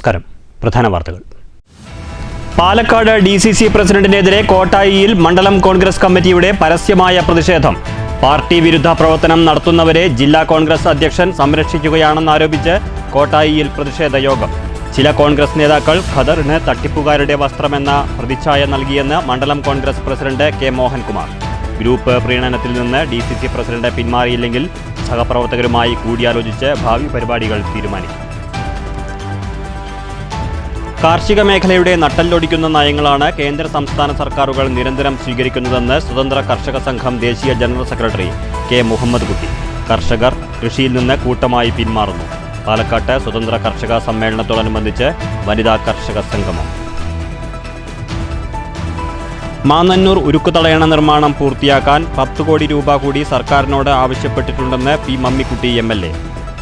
നമസ്കാരം. പ്രധാന വാർത്തകൾ. പാലക്കാട് DCC പ്രസിഡന്റിനെതിരെ കോട്ടായിയിൽ മണ്ഡലം കോൺഗ്രസ് കമ്മിറ്റിയുടെ പരസ്യമായ പ്രതിഷേധം. പാർട്ടി വിരുദ്ധ പ്രവർത്തനം നടത്തുന്നവരെ ജില്ലാ കോൺഗ്രസ് അധ്യക്ഷൻ സംരക്ഷിക്കുകയാണെന്നാരോപിച്ച് കോട്ടായിയിൽ പ്രതിഷേധ യോഗം. ചില കോൺഗ്രസ് നേതാക്കൾ ഖദറിന് തട്ടിപ്പുകാരുടെ വസ്ത്രമെന്ന പ്രതിച്ഛായ നൽകിയെന്ന് മണ്ഡലം Congress president K. Mohankumar. Group പ്രീണനത്തിൽ നിന്ന് DCC പ്രസിഡന്റ് പിന്മാറിയില്ലെങ്കിൽ സഹപ്രവർത്തകരുമായി കൂടിയാലോചിച്ച് ഭാവി പരിപാടികൾ തീരുമാനിക്കും. കാർഷിക മേഖലയുടെ നട്ടല്ലൊടിക്കുന്ന നയങ്ങളാണ് കേന്ദ്ര സംസ്ഥാന സർക്കാരുകൾ നിരന്തരം സ്വീകരിക്കുന്നതെന്ന് സ്വതന്ത്ര കർഷക സംഘം ദേശീയ ജനറൽ സെക്രട്ടറി K. മുഹമ്മദ് കുട്ടി. കർഷകർ കൃഷിയിൽ നിന്ന് കൂട്ടമായി പിന്മാറുന്നു. പാലക്കാട്ട് സ്വതന്ത്ര കർഷക സമ്മേളനത്തോടനുബന്ധിച്ച് വനിതാ കർഷക സംഗമം. മാന്നന്നൂർ ഉരുക്കുതടയണ നിർമ്മാണം പൂർത്തിയാക്കാൻ 10 കോടി രൂപ കൂടി സർക്കാരിനോട് ആവശ്യപ്പെട്ടിട്ടുണ്ടെന്ന് P. മമ്മിക്കുട്ടി MLA.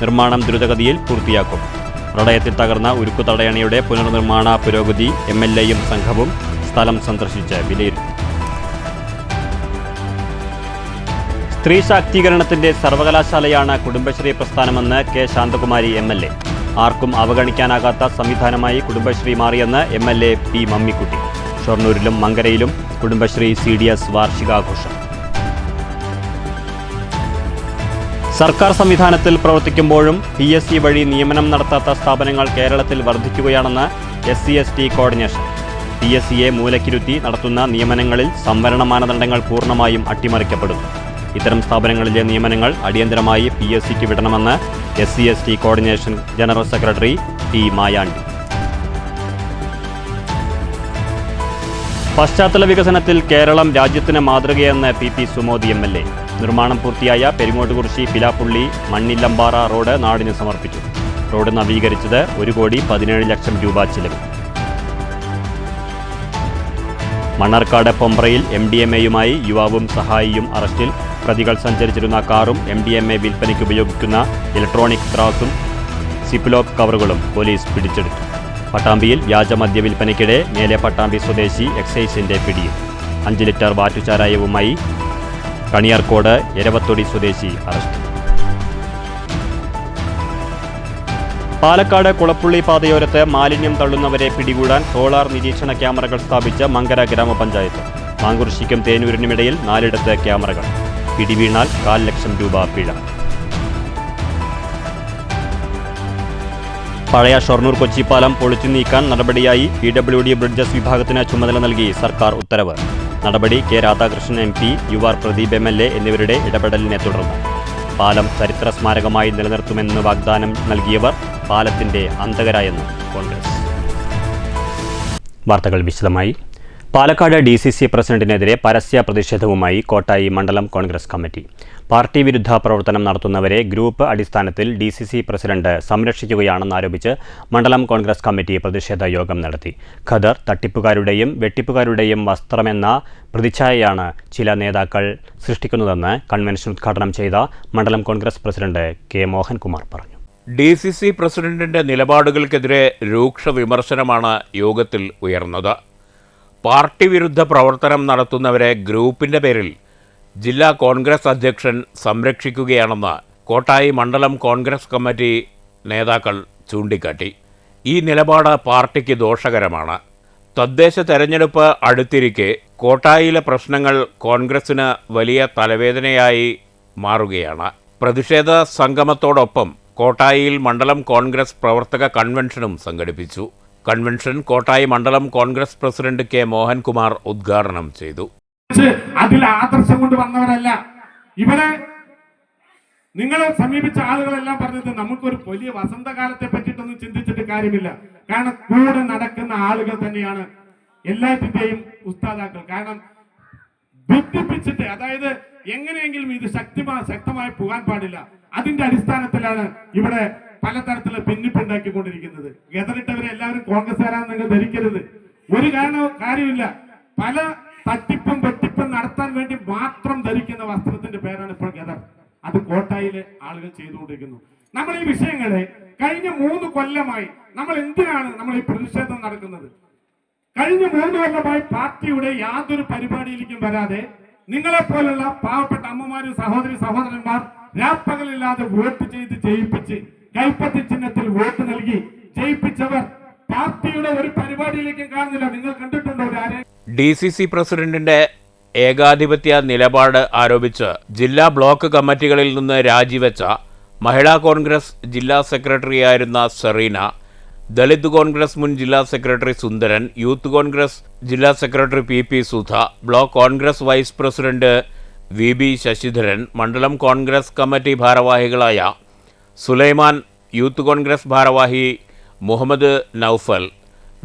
നിർമ്മാണം ദ്രുതഗതിയിൽ പൂർത്തിയാക്കും. പ്രളയത്തിൽ തകർന്ന ഉരുക്കുതടയണയുടെ പുനർനിർമ്മാണ പുരോഗതി MLAയും സംഘവും സ്ഥലം സന്ദർശിച്ച് വിലയിരുത്തി. സ്ത്രീ ശാക്തീകരണത്തിന്റെ സർവകലാശാലയാണ് കുടുംബശ്രീ പ്രസ്ഥാനമെന്ന് K. ശാന്തകുമാരി MLA. ആർക്കും അവഗണിക്കാനാകാത്ത സംവിധാനമായി കുടുംബശ്രീ മാറിയെന്ന് MLA P. Mammikutty. ഷൊർണൂരിലും മങ്കരയിലും Kudumbashree CDS വാർഷികാഘോഷം. സർക്കാർ സംവിധാനത്തിൽ പ്രവർത്തിക്കുമ്പോഴും PSC വഴി നിയമനം നടത്താത്ത സ്ഥാപനങ്ങൾ കേരളത്തിൽ വർദ്ധിക്കുകയാണെന്ന് SC/ST കോർഡിനേഷൻ. PSCയെ മൂലക്കിരുത്തി നടത്തുന്ന നിയമനങ്ങളിൽ സംവരണ മാനദണ്ഡങ്ങൾ പൂർണ്ണമായും അട്ടിമറിക്കപ്പെടുന്നു. ഇത്തരം സ്ഥാപനങ്ങളിലെ നിയമനങ്ങൾ അടിയന്തരമായി PSCക്ക് വിടണമെന്ന് SC/ST coordination general secretary T. Mayandi. പശ്ചാത്തല വികസനത്തിൽ കേരളം രാജ്യത്തിന് മാതൃകയെന്ന് PP സുമോദി MLA. നിർമ്മാണം പൂർത്തിയായ പെരിങ്ങോട്ടുകുറിശി പിലാപ്പുള്ളി മണ്ണില്ലമ്പാറ റോഡ് നാടിന് സമർപ്പിച്ചു. റോഡ് നവീകരിച്ചത് 1,17,00,000 രൂപ ചിലവ്. മണ്ണാർക്കാട് പൊമ്പ്രയിൽ MDMAയുമായി യുവാവും സഹായിയും അറസ്റ്റിൽ. പ്രതികൾ സഞ്ചരിച്ചിരുന്ന കാറും MDMA വിൽപ്പനയ്ക്ക് ഉപയോഗിക്കുന്ന ഇലക്ട്രോണിക് ത്രാസും സിപ്ലോക്ക് കവറുകളും പോലീസ് പിടിച്ചെടുത്തു. പട്ടാമ്പിയിൽ വ്യാജമദ്യ വിൽപ്പനയ്ക്കിടെ മേലെ പട്ടാമ്പി സ്വദേശി എക്സൈസിന്റെ പിടിയിൽ. 5 ലിറ്റർ വാറ്റുചാരായവുമായി കണിയാർക്കോട് എരവത്തൊടി സ്വദേശി അറസ്റ്റ്. പാലക്കാട് കുളപ്പുള്ളി പാതയോരത്ത് മാലിന്യം തള്ളുന്നവരെ പിടികൂടാൻ സോളാർ നിരീക്ഷണ ക്യാമറകൾ സ്ഥാപിച്ച മങ്കര ഗ്രാമപഞ്ചായത്ത്. മാങ്കുറിശ്ശിക്കും തേനൂരിനുമിടയിൽ 4 ക്യാമറകൾ. പിടിവീണാൽ 1,00,000 രൂപ പിഴ. പഴയ ഷൊർണൂർ കൊച്ചിപ്പാലം പൊളിച്ചു നീക്കാൻ നടപടിയായി PWD ബ്രിഡ്ജസ് വിഭാഗത്തിന് ചുമതല നൽകി സർക്കാർ ഉത്തരവ്. നടപടി K. Radhakrishnan MP, UR Pradeep MLA എന്നിവരുടെ ഇടപെടലിനെ തുടർന്ന്. പാലം ചരിത്ര സ്മാരകമായി നിലനിർത്തുമെന്ന് വാഗ്ദാനം നൽകിയവർ പാലത്തിന്റെ അന്തകരായെന്ന് കോൺഗ്രസ്. വാർത്തകൾ വിശദമായി. പാലക്കാട് DCC പ്രസിഡന്റിനെതിരെ പരസ്യ പ്രതിഷേധവുമായി കോട്ടായി മണ്ഡലം കോൺഗ്രസ് കമ്മിറ്റി. പാർട്ടി വിരുദ്ധ പ്രവർത്തനം നടത്തുന്നവരെ ഗ്രൂപ്പ് അടിസ്ഥാനത്തിൽ DCC പ്രസിഡന്റ് സംരക്ഷിക്കുകയാണെന്നാരോപിച്ച് മണ്ഡലം കോൺഗ്രസ് കമ്മിറ്റി പ്രതിഷേധ യോഗം നടത്തി. ഖദർ തട്ടിപ്പുകാരുടെയും വെട്ടിപ്പുകാരുടെയും വസ്ത്രമെന്ന പ്രതിച്ഛായയാണ് ചില നേതാക്കൾ സൃഷ്ടിക്കുന്നതെന്ന് കൺവെൻഷൻ ഉദ്ഘാടനം ചെയ്ത മണ്ഡലം കോൺഗ്രസ് പ്രസിഡന്റ് K. മോഹൻകുമാർ പറഞ്ഞു. DCC പ്രസിഡന്റിന്റെ നിലപാടുകൾക്കെതിരെ രൂക്ഷ വിമർശനമാണ് യോഗത്തിൽ ഉയർന്നത്. പാർട്ടി വിരുദ്ധ പ്രവർത്തനം നടത്തുന്നവരെ ഗ്രൂപ്പിന്റെ പേരിൽ ജില്ലാ കോൺഗ്രസ് അധ്യക്ഷൻ സംരക്ഷിക്കുകയാണെന്ന് കോട്ടായി മണ്ഡലം കോൺഗ്രസ് കമ്മിറ്റി നേതാക്കൾ ചൂണ്ടിക്കാട്ടി. ഈ നിലപാട് പാർട്ടിക്ക് ദോഷകരമാണ്. തദ്ദേശ തെരഞ്ഞെടുപ്പ് അടുത്തിരിക്കെ കോട്ടായിലെ പ്രശ്നങ്ങൾ കോൺഗ്രസിന് വലിയ തലവേദനയായി മാറുകയാണ്. പ്രതിഷേധ സംഗമത്തോടൊപ്പം കോട്ടായിയിൽ മണ്ഡലം കോൺഗ്രസ് പ്രവർത്തക കൺവെൻഷനും സംഘടിപ്പിച്ചു. കൺവെൻഷൻ കോട്ടായി മണ്ഡലം കോൺഗ്രസ് പ്രസിഡന്റ് K. മോഹൻകുമാർ ഉദ്ഘാടനം ചെയ്തു. അതിൽ ആദർശം കൊണ്ട് വന്നവരല്ല ഇവരെ. നിങ്ങളെ സമീപിച്ച ആളുകളെല്ലാം പറഞ്ഞത് നമുക്കൊരു വലിയ വസന്തകാലത്തെ പറ്റിയിട്ടൊന്നും ചിന്തിച്ചിട്ട് കാര്യമില്ല. കാരണം കൂടെ നടക്കുന്ന ആളുകൾ തന്നെയാണ് എല്ലാറ്റിന്റെയും ഉസ്താദാക്കൾ. കാരണം ബുദ്ധിപ്പിച്ചിട്ട്, അതായത് എങ്ങനെയെങ്കിലും ഇത് ശക്തമായി പോകാൻ പാടില്ല. അതിന്റെ അടിസ്ഥാനത്തിലാണ് ഇവിടെ പലതരത്തിലുള്ള ഭിന്നിപ്പുണ്ടാക്കിക്കൊണ്ടിരിക്കുന്നത്. ഗദറിട്ടവരെ എല്ലാവരും കോൺഗ്രസ്സുകാരാണെന്ന് നിങ്ങൾ ധരിക്കരുത്. ഒരു കാര്യമില്ല. പല തട്ടിപ്പും വെട്ടിപ്പും നടത്താൻ വേണ്ടി മാത്രം ധരിക്കുന്ന വസ്ത്രത്തിന്റെ പേരാണ് ഇപ്പോൾ ഗദർ. അത് കോട്ടായിലെ ആളുകൾ ചെയ്തുകൊണ്ടിരിക്കുന്നു. നമ്മൾ ഈ വിഷയങ്ങളെ കഴിഞ്ഞ 3 കൊല്ലമായി എന്തിനാണ് ഈ പ്രതിഷേധം നടക്കുന്നത്? കഴിഞ്ഞ 3 കൊല്ലമായി പാർട്ടിയുടെ യാതൊരു പരിപാടിയിലേക്കും വരാതെ നിങ്ങളെപ്പോലുള്ള പാവപ്പെട്ട അമ്മമാരും സഹോദരന്മാർ രാപ്പകലില്ലാതെ വോട്ട് ചെയ്ത് ജയിപ്പിച്ച് കൈപ്പത്തി ചിഹ്നത്തിൽ വോട്ട് നൽകി ജയിപ്പിച്ചവർ പാർട്ടിയുടെ ഒരു പരിപാടിയിലേക്കും കാണുന്നില്ല. നിങ്ങൾ കണ്ടിട്ടുണ്ടോ ആരെ? DCC പ്രസിഡന്റിന്റെ ഏകാധിപത്യ നിലപാട് ആരോപിച്ച് ജില്ലാ ബ്ലോക്ക് കമ്മിറ്റികളിൽ നിന്ന് രാജിവെച്ച മഹിളാ കോൺഗ്രസ് ജില്ലാ സെക്രട്ടറിയായിരുന്ന സെറീന, ദളിത് കോൺഗ്രസ് മുൻ ജില്ലാ സെക്രട്ടറി സുന്ദരൻ, യൂത്ത് കോൺഗ്രസ് ജില്ലാ secretary PP Sudha, block Congress vice president VB Sasidharan, മണ്ഡലം കോൺഗ്രസ് കമ്മിറ്റി ഭാരവാഹികളായ സുലൈമാൻ, യൂത്ത് കോൺഗ്രസ് ഭാരവാഹി മുഹമ്മദ് നൌഫൽ,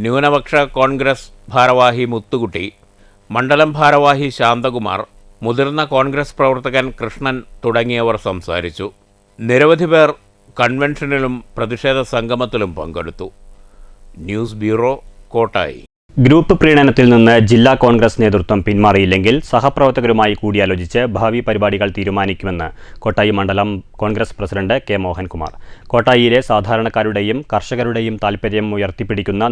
ന്യൂനപക്ഷ കോൺഗ്രസ് ഭാരവാഹി മുത്തുകുട്ടി, മണ്ഡലം ഭാരവാഹി ശാന്തകുമാർ, മുതിർന്ന കോൺഗ്രസ് പ്രവർത്തകൻ കൃഷ്ണൻ തുടങ്ങിയവർ സംസാരിച്ചു. നിരവധി പേർ കൺവെൻഷനിലും പ്രതിഷേധ സംഗമത്തിലും പങ്കെടുത്തു. News bureau, Kottayi. ഗ്രൂപ്പ് പ്രീണനത്തിൽ നിന്ന് ജില്ലാ കോൺഗ്രസ് നേതൃത്വം പിന്മാറിയില്ലെങ്കിൽ സഹപ്രവർത്തകരുമായി കൂടിയാലോചിച്ച് ഭാവി പരിപാടികൾ തീരുമാനിക്കുമെന്ന് കോട്ടായി മണ്ഡലം കോൺഗ്രസ് പ്രസിഡന്റ് K മോഹൻകുമാർ. കോട്ടായിയിലെ സാധാരണക്കാരുടെയും കർഷകരുടെയും താൽപ്പര്യം ഉയർത്തിപ്പിടിക്കുന്ന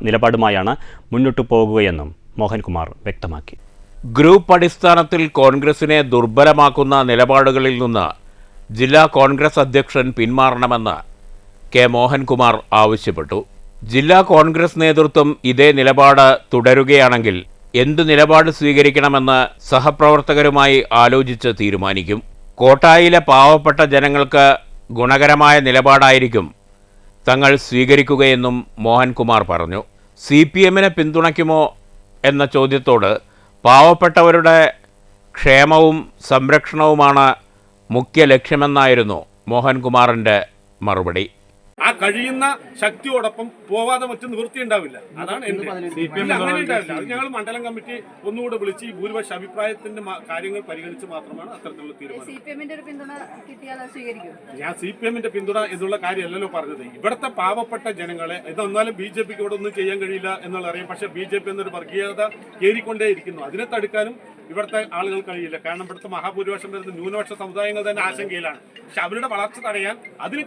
നിലപാടുമായാണ് മുന്നോട്ടു പോകുകയെന്നും മോഹൻകുമാർ വ്യക്തമാക്കി. ഗ്രൂപ്പ് അടിസ്ഥാനത്തിൽ കോൺഗ്രസിനെ ദുർബലമാക്കുന്ന നിലപാടുകളിൽ നിന്ന് ജില്ലാ കോൺഗ്രസ് അധ്യക്ഷൻ പിന്മാറണമെന്ന് K മോഹൻകുമാർ ആവശ്യപ്പെട്ടു. ജില്ലാ കോൺഗ്രസ് നേതൃത്വം ഇതേ നിലപാട് തുടരുകയാണെങ്കിൽ എന്തു നിലപാട് സ്വീകരിക്കണമെന്ന് സഹപ്രവർത്തകരുമായി ആലോചിച്ച് തീരുമാനിക്കും. കോട്ടായിലെ പാവപ്പെട്ട ജനങ്ങൾക്ക് ഗുണകരമായ നിലപാടായിരിക്കും തങ്ങൾ സ്വീകരിക്കുകയെന്നും മോഹൻകുമാർ പറഞ്ഞു. CPMനെ പിന്തുണയ്ക്കുമോ എന്ന ചോദ്യത്തോട് പാവപ്പെട്ടവരുടെ ക്ഷേമവും സംരക്ഷണവുമാണ് മുഖ്യ ലക്ഷ്യമെന്നായിരുന്നു മോഹൻകുമാറിൻ്റെ മറുപടി. ആ കഴിയുന്ന ശക്തിയോടൊപ്പം പോവാതെ മറ്റു നിവൃത്തി ഉണ്ടാവില്ല. അതാണ് അങ്ങനെ ഉണ്ടാവില്ല. അത് ഞങ്ങൾ മണ്ഡലം കമ്മിറ്റി ഒന്നുകൂടെ വിളിച്ച് ഈ ഭൂരിപക്ഷ അഭിപ്രായത്തിന്റെ കാര്യങ്ങൾ പരിഗണിച്ച് മാത്രമാണ് അത്തരത്തിലുള്ള തീരുമാനം. ഞാൻ CPMന്റെ പിന്തുണ എന്നുള്ള കാര്യമല്ലല്ലോ പറഞ്ഞത്. ഇവിടുത്തെ പാവപ്പെട്ട ജനങ്ങളെ ഇതൊന്നാലും BJPക്ക് ഇവിടെ ഒന്നും ചെയ്യാൻ കഴിയില്ല എന്നുള്ള അറിയാം. പക്ഷെ BJP എന്നൊരു വർഗീയത കയറിക്കൊണ്ടേയിരിക്കുന്നു. അതിനെ തടുക്കാനും ഇവിടുത്തെ ആളുകൾ കഴിയില്ല. കാരണം ഇവിടുത്തെ മഹാഭൂരിപക്ഷം വരുന്ന ന്യൂനപക്ഷ സമുദായങ്ങൾ തന്നെ ആശങ്കയിലാണ്. പക്ഷെ അവരുടെ വളർച്ച തടയാൻ അതിന്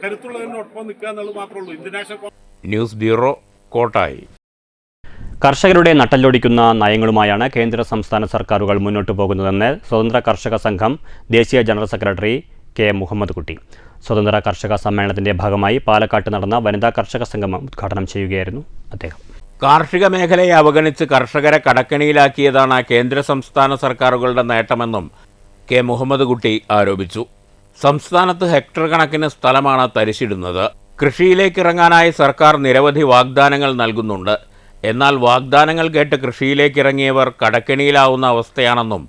കരുത്തുള്ളതിനൊപ്പം നിൽക്കുക എന്നുള്ളത് മാത്രമേ ഉള്ളൂ. International news bureau, Kottayi. കർഷകരുടെ നട്ടല്ലൊടിക്കുന്ന നയങ്ങളുമായാണ് കേന്ദ്ര സംസ്ഥാന സർക്കാരുകൾ മുന്നോട്ടു പോകുന്നതെന്ന് സ്വതന്ത്ര കർഷക സംഘം ദേശീയ ജനറൽ സെക്രട്ടറി K മുഹമ്മദ് കുട്ടി സ്വതന്ത്ര കർഷക സമ്മേളനത്തിന്റെ ഭാഗമായി പാലക്കാട്ട് നടന്ന വനിതാ കർഷക സംഗമം ഉദ്ഘാടനം ചെയ്യുകയായിരുന്നു അദ്ദേഹം. കാർഷിക മേഖലയെ അവഗണിച്ച് കർഷകരെ കടക്കെണിയിലാക്കിയതാണ് കേന്ദ്ര സംസ്ഥാന സർക്കാരുകളുടെ നേട്ടമെന്നും K മുഹമ്മദ് കുട്ടി ആരോപിച്ചു. സംസ്ഥാനത്ത് ഹെക്ടർ കണക്കിന് സ്ഥലമാണ് തരിശിടുന്നത്. കൃഷിയിലേക്കിറങ്ങാനായി സർക്കാർ നിരവധി വാഗ്ദാനങ്ങൾ നൽകുന്നുണ്ട്. എന്നാൽ വാഗ്ദാനങ്ങൾ കേട്ട് കൃഷിയിലേക്കിറങ്ങിയവർ കടക്കെണിയിലാവുന്ന അവസ്ഥയാണെന്നും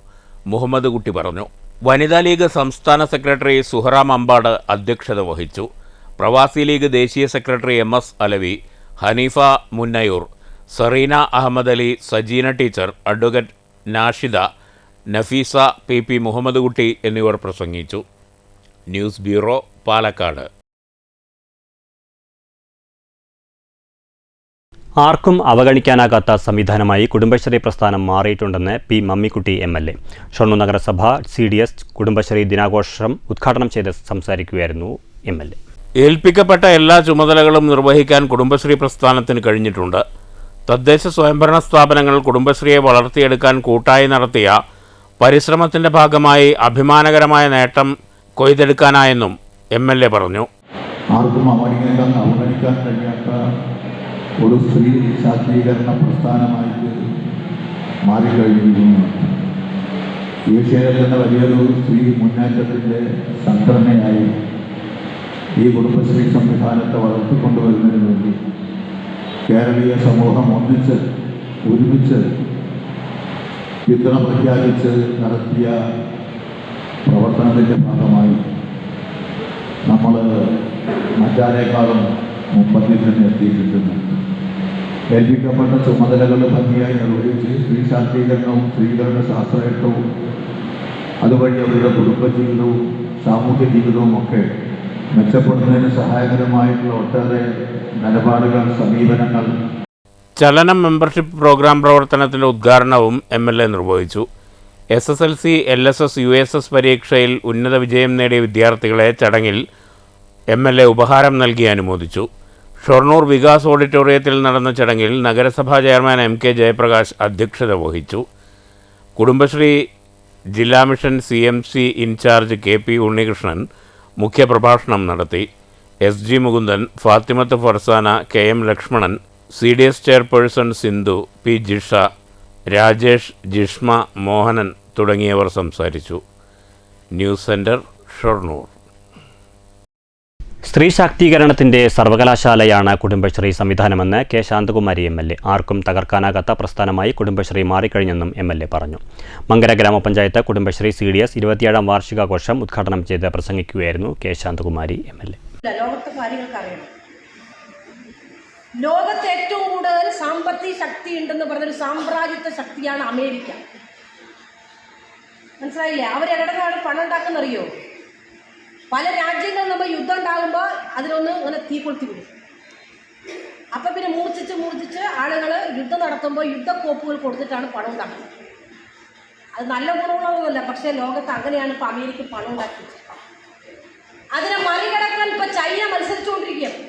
മുഹമ്മദ് കുട്ടി പറഞ്ഞു. വനിതാ ലീഗ് സംസ്ഥാന സെക്രട്ടറി സുഹറ മമ്പാട് അധ്യക്ഷത വഹിച്ചു. പ്രവാസി ലീഗ് ദേശീയ secretary MS Alavi, Haneefa Munnayur, Sereena Ahammed Ali, Sajeena teacher, advocate Nashida, Nafeesa, PP Muhammad Kutty എന്നിവർ പ്രസംഗിച്ചു. News bureau, Palakkad. ആർക്കും അവഗണിക്കാനാകാത്ത സംവിധാനമായി കുടുംബശ്രീ പ്രസ്ഥാനം മാറിയിട്ടുണ്ടെന്ന് P മമ്മിക്കുട്ടി MLA. ഷൊർണൂർ നഗരസഭ CDS കുടുംബശ്രീ ദിനാഘോഷം ഉദ്ഘാടനം ചെയ്ത് സംസാരിക്കുകയായിരുന്നു MLA. ഏൽപ്പിക്കപ്പെട്ട എല്ലാ ചുമതലകളും നിർവഹിക്കാൻ കുടുംബശ്രീ പ്രസ്ഥാനത്തിന് കഴിഞ്ഞിട്ടുണ്ട്. തദ്ദേശ സ്വയംഭരണ സ്ഥാപനങ്ങൾ കുടുംബശ്രീയെ വളർത്തിയെടുക്കാൻ കൂട്ടായി നടത്തിയ പരിശ്രമത്തിൻ്റെ ഭാഗമായി അഭിമാനകരമായ നേട്ടം കൊയ്തെടുക്കാനായെന്നും MLA പറഞ്ഞു. ആർക്കും അവഗണിക്കാൻ കഴിയാത്ത ഒരു സ്ത്രീ ശാക്തീകരണ പ്രസ്ഥാനമായിട്ട് മാറിക്കഴിഞ്ഞിരിക്കുന്നു. ഏഷ്യയിലെ തന്നെ വലിയൊരു സ്ത്രീ മുന്നേറ്റത്തിൻ്റെ സംഘടനയായി ഈ കുടുംബശ്രീ സംവിധാനത്തെ വളർത്തിക്കൊണ്ടുവരുന്നതിന് വേണ്ടി കേരളീയ സമൂഹം ഒരുമിച്ച് പിന്തുണ പ്രഖ്യാപിച്ച് നടത്തിയ പ്രവർത്തനത്തിൻ്റെ ഭാഗമായി നമ്മൾ മറ്റാരേക്കാളും മുമ്പന്തിൽ തന്നെ എത്തിയിട്ടുണ്ട്. ഏൽപ്പിക്കപ്പെട്ട ചുമതലകൾ ഭംഗിയായി നിർവഹിച്ച് സ്ത്രീ ശാക്തീകരണവും സ്ത്രീകളുടെ ശാസ്ത്രേഷവും അതുവഴി അവരുടെ കുടുംബജീവിതവും സാമൂഹ്യ ജീവിതവും ഒക്കെ മെച്ചപ്പെടുന്നതിന് സഹായകരമായിട്ടുള്ള ഒട്ടേറെ നിലപാടുകൾ, സമീപനങ്ങൾ. ചലനം മെമ്പർഷിപ്പ് പ്രോഗ്രാം പ്രവർത്തനത്തിൻ്റെ ഉദ്ഘാടനവും MLA നിർവഹിച്ചു. SSLC, LSS, USS പരീക്ഷയിൽ ഉന്നത വിജയം നേടിയ വിദ്യാർത്ഥികളെ ചടങ്ങിൽ MLA ഉപഹാരം നൽകി അനുമോദിച്ചു. ഷൊർണൂർ വികാസ് ഓഡിറ്റോറിയത്തിൽ നടന്ന ചടങ്ങിൽ നഗരസഭാ ചെയർമാൻ MK ജയപ്രകാശ് അധ്യക്ഷത വഹിച്ചു. കുടുംബശ്രീ ജില്ലാ mission CMC in charge KP Unnikrishnan മുഖ്യപ്രഭാഷണം നടത്തി. SG Mukundan, Fathimath Farsana, KM Lakshmanan, CDS chairperson Sindhu, P Jisha, Rajesh, Jishma, Mohanan തുടങ്ങിയവർ സംസാരിച്ചു. News centre, Shoranur. സ്ത്രീ ശാക്തീകരണത്തിന്റെ സർവകലാശാലയാണ് കുടുംബശ്രീ സംവിധാനമെന്ന് K ശാന്തകുമാരി MLA. ആർക്കും തകർക്കാനാകാത്ത പ്രസ്ഥാനമായി കുടുംബശ്രീ മാറിക്കഴിഞ്ഞെന്നും MLA പറഞ്ഞു. മങ്കര ഗ്രാമപഞ്ചായത്ത് കുടുംബശ്രീ CDS 27ാം വാർഷികാഘോഷം ഉദ്ഘാടനം ചെയ്ത് പ്രസംഗിക്കുകയായിരുന്നു K ശാന്തകുമാരി MLA. ലോകത്തെ കാര്യങ്ങൾക്ക് അറിയണം. ലോകത്ത് ഏറ്റവും കൂടുതൽ സാമ്പത്തിക ശക്തി ഉണ്ടെന്ന് പറഞ്ഞൊരു സാമ്രാജ്യത്വ ശക്തിയാണ് അമേരിക്ക. മനസ്സിലായില്ലേ? അവരെവിടെയാണ് പണം ഉണ്ടാക്കുന്നറിയോ? പല രാജ്യങ്ങളിൽ നമ്മൾ യുദ്ധം ഉണ്ടാകുമ്പോൾ അതിനൊന്ന് അങ്ങനെ തീ കൊളുത്തി വിടും. അപ്പം പിന്നെ മൂർച്ഛിച്ച് ആളുകൾ യുദ്ധം നടത്തുമ്പോൾ യുദ്ധക്കോപ്പുകൾ കൊടുത്തിട്ടാണ് പണം ഉണ്ടാക്കുന്നത്. അത് നല്ല ഗുണമുള്ളതൊന്നുമല്ല, പക്ഷേ ലോകത്ത് അങ്ങനെയാണ് ഇപ്പോൾ അമേരിക്ക പണം ഉണ്ടാക്കിയത്. അതിനെ മറികടക്കാൻ ഇപ്പോൾ ചൈന മത്സരിച്ചുകൊണ്ടിരിക്കുകയാണ്.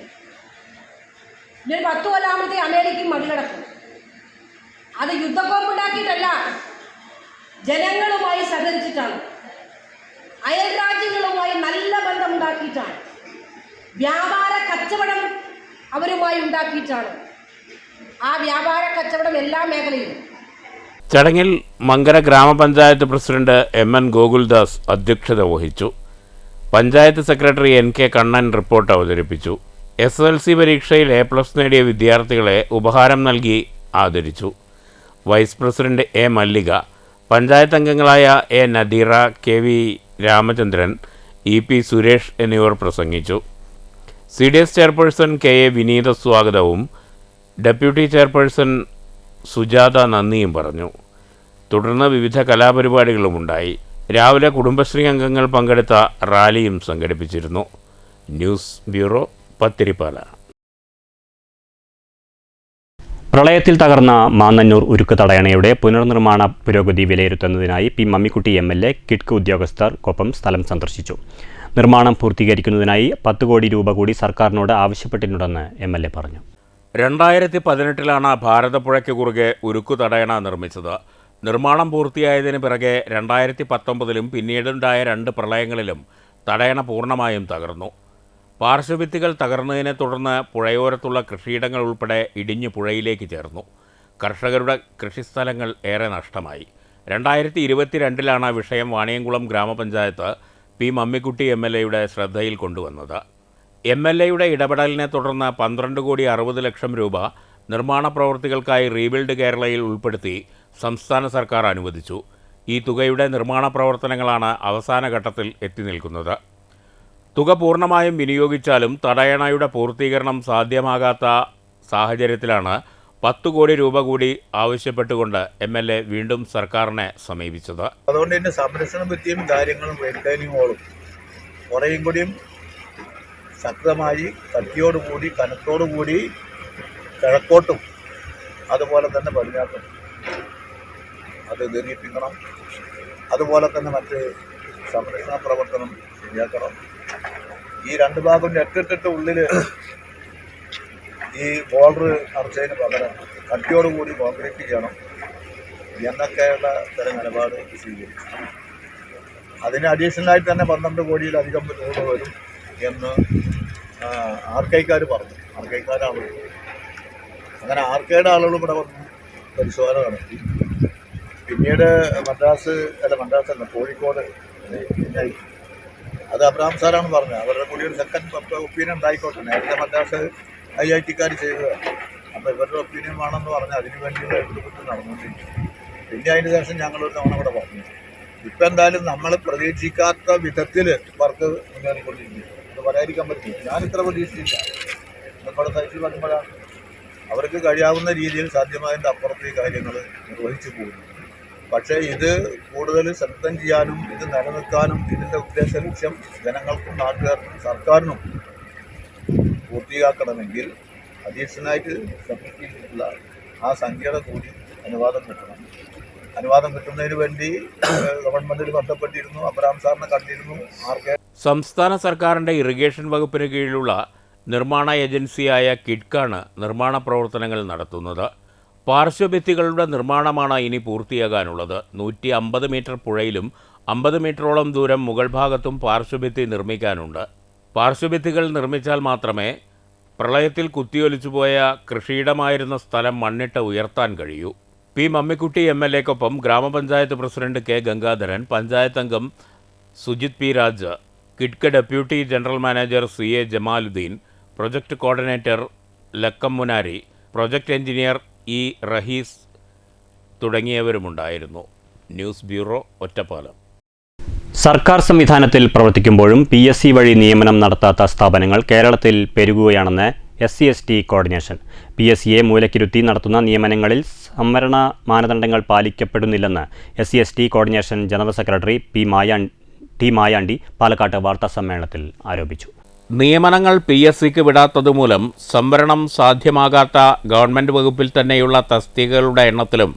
ഇനി 10 കൊല്ലാമത്തെ അമേരിക്കയും മറികടക്കും. അത് യുദ്ധക്കോപ്പ് ഉണ്ടാക്കിയിട്ടല്ല, ജനങ്ങളുമായി സഹകരിച്ചിട്ടാണ്, അയൽ രാജ്യങ്ങളുമായി നല്ല ബന്ധം ഉണ്ടാക്കിയിട്ടാണ്, വ്യാപാര കച്ചവടം അവരുമായി ഉണ്ടാക്കിയിട്ടാണ്. ആ വ്യാപാര കച്ചവടം എല്ലാ മേഖലയിലും. ചടങ്ങിൽ മങ്കര ഗ്രാമപഞ്ചായത്ത് പ്രസിഡന്റ് MN ഗോകുൽദാസ് അധ്യക്ഷത വഹിച്ചു. Panchayat secretary NK Kannan report അവതരിപ്പിച്ചു. SSLC പരീക്ഷയിൽ A+ നേടിയ വിദ്യാർത്ഥികളെ ഉപഹാരം നൽകി ആദരിച്ചു. വൈസ് പ്രസിഡന്റ് A മല്ലിക, പഞ്ചായത്ത് അംഗങ്ങളായ A Nadeera, KV Ramachandran, EP Suresh എന്നിവർ പ്രസംഗിച്ചു. CDS ചെയർപേഴ്സൺ KA വിനീത സ്വാഗതവും ഡെപ്യൂട്ടി ചെയർപേഴ്സൺ സുജാത നന്ദിയും പറഞ്ഞു. തുടർന്ന് വിവിധ കലാപരിപാടികളുമുണ്ടായി. രാവിലെ കുടുംബശ്രീ അംഗങ്ങൾ പങ്കെടുത്ത റാലിയും സംഘടിപ്പിച്ചിരുന്നു. News bureau, Pathiripala. പ്രളയത്തിൽ തകർന്ന മാന്നന്നൂർ ഉരുക്ക് തടയണയുടെ പുനർനിർമ്മാണ പുരോഗതി വിലയിരുത്തുന്നതിനായി P മമ്മിക്കുട്ടി MLA കിഡ്ക് ഉദ്യോഗസ്ഥർക്കൊപ്പം സ്ഥലം സന്ദർശിച്ചു. നിർമ്മാണം പൂർത്തീകരിക്കുന്നതിനായി 10 കോടി രൂപ കൂടി സർക്കാരിനോട് ആവശ്യപ്പെട്ടിട്ടുണ്ടെന്ന് MLA പറഞ്ഞു. 2018 ഭാരതപ്പുഴയ്ക്ക് കുറുകെ ഉരുക്കു തടയണ നിർമ്മിച്ചത്. നിർമ്മാണം പൂർത്തിയായതിന് പിറകെ 2019 പിന്നീടുണ്ടായ 2 പ്രളയങ്ങളിലും തടയണ പൂർണ്ണമായും തകർന്നു. പാർശ്വഭിത്തികൾ തകർന്നതിനെ തുടർന്ന് പുഴയോരത്തുള്ള കൃഷിയിടങ്ങൾ ഉൾപ്പെടെ ഇടിഞ്ഞു പുഴയിലേക്ക് ചേർന്നു. കർഷകരുടെ കൃഷിസ്ഥലങ്ങൾ ഏറെ നഷ്ടമായി. 2022 വിഷയം വാണിയംകുളം ഗ്രാമപഞ്ചായത്ത് P മമ്മിക്കുട്ടി MLAയുടെ ശ്രദ്ധയിൽ കൊണ്ടുവന്നത്. MLAയുടെ ഇടപെടലിനെ തുടർന്ന് 12 കോടി 60 ലക്ഷം രൂപ നിർമ്മാണ പ്രവൃത്തികൾക്കായി റീബിൽഡ് കേരളയിൽ ഉൾപ്പെടുത്തി സംസ്ഥാന സർക്കാർ അനുവദിച്ചു. ഈ തുകയുടെ നിർമ്മാണ പ്രവർത്തനങ്ങളാണ് അവസാന ഘട്ടത്തിൽ എത്തി നിൽക്കുന്നത്. തുക പൂർണ്ണമായും വിനിയോഗിച്ചാലും തടയണയുടെ പൂർത്തീകരണം സാധ്യമാകാത്ത സാഹചര്യത്തിലാണ് 10 കോടി രൂപ കൂടി ആവശ്യപ്പെട്ടുകൊണ്ട് MLA വീണ്ടും സർക്കാരിനെ സമീപിച്ചത്. അതുകൊണ്ട് തന്നെ സംരക്ഷണ ഭിത്തിയും കാര്യങ്ങളും റിട്ടേണിങ്ങോളും കുറേയും കൂടിയും ശക്തമായി കട്ടിയോടുകൂടി കനത്തോടുകൂടി കിഴക്കോട്ടും അതുപോലെ തന്നെ പടിഞ്ഞാട്ടും അത് ദീർഘിപ്പിക്കണം. അതുപോലെ തന്നെ മറ്റ് സംരക്ഷണ പ്രവർത്തനം ശരിയാക്കണം. ഈ 2 ഭാഗം 8 ഉള്ളിൽ ഈ ബോർഡർ അടച്ചതിന് പകരം കട്ടിയോടുകൂടി കോൺക്രീറ്റ് ചെയ്യണം എന്നൊക്കെയുള്ള തരം നിലപാട് സ്വീകരിച്ചു. അതിന് അഡീഷണലായിട്ട് തന്നെ 12 കോടിയിലധികം രൂപ വരും എന്ന് ആർക്കൈക്കാർ പറഞ്ഞു. ആർക്കൈക്കാരാണ് അങ്ങനെ ആർക്കയുടെ ആളുകളും ഇവിടെ വന്ന് പരിശോധന നടത്തി. പിന്നീട് കോഴിക്കോട് അത് അബ്രഹാം സാറാണ് പറഞ്ഞത്. അവരുടെ കൂടി ഒരു സെക്കൻഡ് ഒപ്പീനിയൻ ഉണ്ടായിക്കോട്ടെ. നേരത്തെ മദ്രാസ് IITക്കാർ ചെയ്തതാണ്. അപ്പോൾ ഇവരുടെ ഒപ്പീനിയൻ വേണമെന്ന് പറഞ്ഞാൽ അതിന് വേണ്ടിയുള്ള എഴുതുപെട്ട് നടന്നുകൊണ്ടിരിക്കും. പിന്നെ അതിന് ശേഷം ഞങ്ങളൊരു തവണ ഇവിടെ പറഞ്ഞു. ഇപ്പം എന്തായാലും നമ്മൾ പ്രതീക്ഷിക്കാത്ത വിധത്തിൽ വർക്ക് മുന്നേറിക്കൊണ്ടിരിക്കുന്നു. അത് പറയാതിരിക്കാൻ പറ്റില്ല. ഞാനിത്ര പ്രതീക്ഷിച്ചില്ല. നമ്മുടെ സൈറ്റിൽ വരുമ്പോഴാണ് അവർക്ക് കഴിയാവുന്ന രീതിയിൽ സാധ്യമായതിൻ്റെ അപ്പുറത്ത് ഈ കാര്യങ്ങൾ നിർവഹിച്ചു പോകുന്നു. പക്ഷേ ഇത് കൂടുതൽ ശ്രദ്ധ ചെയ്യാനും ഇത് നിലനിൽക്കാനും ഇതിൻ്റെ ഉദ്ദേശ ലക്ഷ്യം ജനങ്ങൾക്കും നാട്ടുകാർക്കും സർക്കാരിനും പൂർത്തിയാക്കണമെങ്കിൽ അഡീഷണലായിട്ട് സബ്മിറ്റ് ചെയ്തിട്ടുള്ള ആ സംഖ്യയുടെ കൂടി അനുവാദം കിട്ടണം. അനുവാദം കിട്ടുന്നതിന് വേണ്ടി ഗവൺമെൻറ്റിൽ ബന്ധപ്പെട്ടിരുന്നു. അബ്രഹാം സാറിനെ കണ്ടിരുന്നു. സംസ്ഥാന സർക്കാരിൻ്റെ ഇറിഗേഷൻ വകുപ്പിന് കീഴിലുള്ള നിർമ്മാണ ഏജൻസിയായ കിഡ്കാണ് നിർമ്മാണ പ്രവർത്തനങ്ങൾ നടത്തുന്നത്. പാർശ്വഭിത്തികളുടെ നിർമ്മാണമാണ് ഇനി പൂർത്തിയാകാനുള്ളത്. 150 മീറ്റർ പുഴയിലും 50 മീറ്ററോളം ദൂരം മുകൾ ഭാഗത്തും പാർശ്വഭിത്തി നിർമ്മിക്കാനുണ്ട്. പാർശ്വഭിത്തികൾ നിർമ്മിച്ചാൽ മാത്രമേ പ്രളയത്തിൽ കുത്തിയൊലിച്ചുപോയ കൃഷിയിടമായിരുന്ന സ്ഥലം മണ്ണിട്ട് ഉയർത്താൻ കഴിയൂ. പി മമ്മിക്കുട്ടി MLAക്കൊപ്പം ഗ്രാമപഞ്ചായത്ത് പ്രസിഡന്റ് കെ ഗംഗാധരൻ, പഞ്ചായത്ത് അംഗം സുജിത് പി രാജ്, കിഡ്ക deputy general manager CA Jamaluddin, project coordinator Lakkam Munari, project engineer E Rahees തുടങ്ങിയവരുമുണ്ടായിരുന്നു. News bureau, Ottapalam. സർക്കാർ സംവിധാനത്തിൽ പ്രവർത്തിക്കുമ്പോഴും PSC വഴി നിയമനം നടത്താത്ത സ്ഥാപനങ്ങൾ കേരളത്തിൽ പെരുകുകയാണെന്ന് SC/ST കോർഡിനേഷൻ. PSCയെ മൂലക്കിരുത്തി നടത്തുന്ന നിയമനങ്ങളിൽ സംവരണ മാനദണ്ഡങ്ങൾ പാലിക്കപ്പെടുന്നില്ലെന്ന് SC/ST coordination general secretary T Mayandi പാലക്കാട്ട് വാർത്താസമ്മേളനത്തിൽ ആരോപിച്ചു. നിയമനങ്ങൾ PSCക്ക് വിടാത്തതുമൂലം സംവരണം സാധ്യമാകാത്ത ഗവൺമെൻറ് വകുപ്പിൽ തന്നെയുള്ള തസ്തികകളുടെ എണ്ണത്തിലും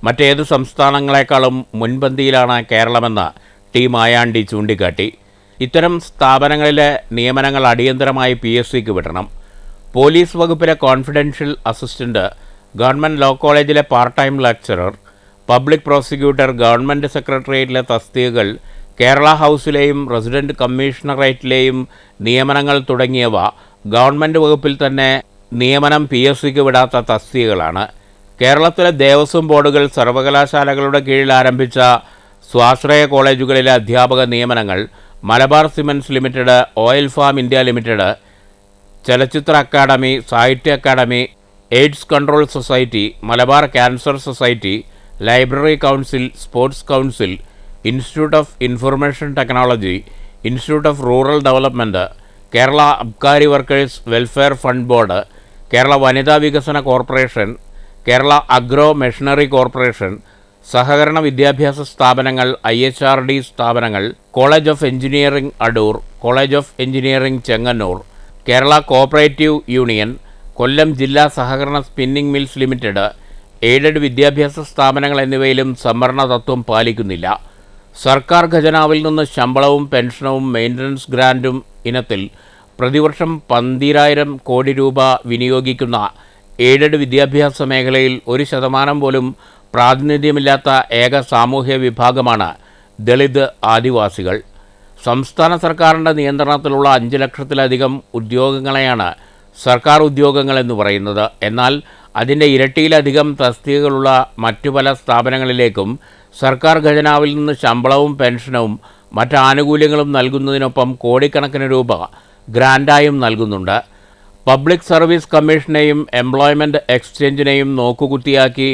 മറ്റേത് സംസ്ഥാനങ്ങളെക്കാളും മുൻപന്തിയിലാണ് കേരളമെന്ന് ടി മായാണ്ടി ചൂണ്ടിക്കാട്ടി. ഇത്തരം സ്ഥാപനങ്ങളിലെ നിയമനങ്ങൾ അടിയന്തരമായി PSCക്ക് വിടണം. പോലീസ് വകുപ്പിലെ കോൺഫിഡൻഷ്യൽ അസിസ്റ്റന്റ്, ഗവൺമെൻറ് ലോ കോളേജിലെ part time lecturer, public prosecutor, government സെക്രട്ടേറിയറ്റിലെ തസ്തികകൾ, കേരള ഹൗസിലെയും റെസിഡൻറ്റ് കമ്മീഷണറേറ്റിലെയും നിയമനങ്ങൾ തുടങ്ങിയവ ഗവൺമെൻറ് വകുപ്പിൽ തന്നെ നിയമനം PSCക്ക് വിടാത്ത തസ്തികകളാണ്. കേരളത്തിലെ ദേവസ്വം ബോർഡുകൾ, സർവകലാശാലകളുടെ കീഴിൽ ആരംഭിച്ച സ്വാശ്രയ കോളേജുകളിലെ അധ്യാപക നിയമനങ്ങൾ Malabar cements limited, oil palm India limited, ചലച്ചിത്ര അക്കാദമി, സാഹിത്യ academy, AIDS control society, Malabar cancer society, library council, sports council, institute of information technology, institute of rural development, Kerala abkari workers welfare fund board, Kerala വനിതാ വികസന corporation, Kerala agro machinery corporation, സഹകരണ വിദ്യാഭ്യാസ സ്ഥാപനങ്ങൾ, IHRD സ്ഥാപനങ്ങൾ, college of engineering Adoor, college of engineering Chengannur, Kerala cooperative union, Kollam ജില്ലാ സഹകരണ spinning mills limited, aided വിദ്യാഭ്യാസ സ്ഥാപനങ്ങൾ എന്നിവയിലും സംവരണ തത്വം പാലിക്കുന്നില്ല. സർക്കാർ ഖജനാവിൽ നിന്ന് ശമ്പളവും പെൻഷനും മെയിൻ്റനൻസ് ഗ്രാൻറ്റും ഇനത്തിൽ പ്രതിവർഷം 12,000 കോടി രൂപ വിനിയോഗിക്കുന്ന എയ്ഡഡ് വിദ്യാഭ്യാസ മേഖലയിൽ 1% പോലും പ്രാതിനിധ്യമില്ലാത്ത ഏക സാമൂഹ്യ വിഭാഗമാണ് ദളിത് ആദിവാസികൾ. സംസ്ഥാന സർക്കാരിൻ്റെ നിയന്ത്രണത്തിലുള്ള 5 ലക്ഷത്തിലധികം ഉദ്യോഗങ്ങളെയാണ് സർക്കാർ ഉദ്യോഗങ്ങളെന്ന് പറയുന്നത്. എന്നാൽ അതിൻ്റെ ഇരട്ടിയിലധികം തസ്തികകളുള്ള മറ്റു പല സ്ഥാപനങ്ങളിലേക്കും സർക്കാർ ഖജനാവിൽ നിന്ന് ശമ്പളവും പെൻഷനും മറ്റ് ആനുകൂല്യങ്ങളും നൽകുന്നതിനൊപ്പം കോടിക്കണക്കിന് രൂപ ഗ്രാൻഡായും നൽകുന്നുണ്ട്. പബ്ലിക് സർവീസ് കമ്മീഷനെയും എംപ്ലോയ്മെൻറ്റ് എക്സ്ചേഞ്ചിനെയും നോക്കുകുത്തിയാക്കി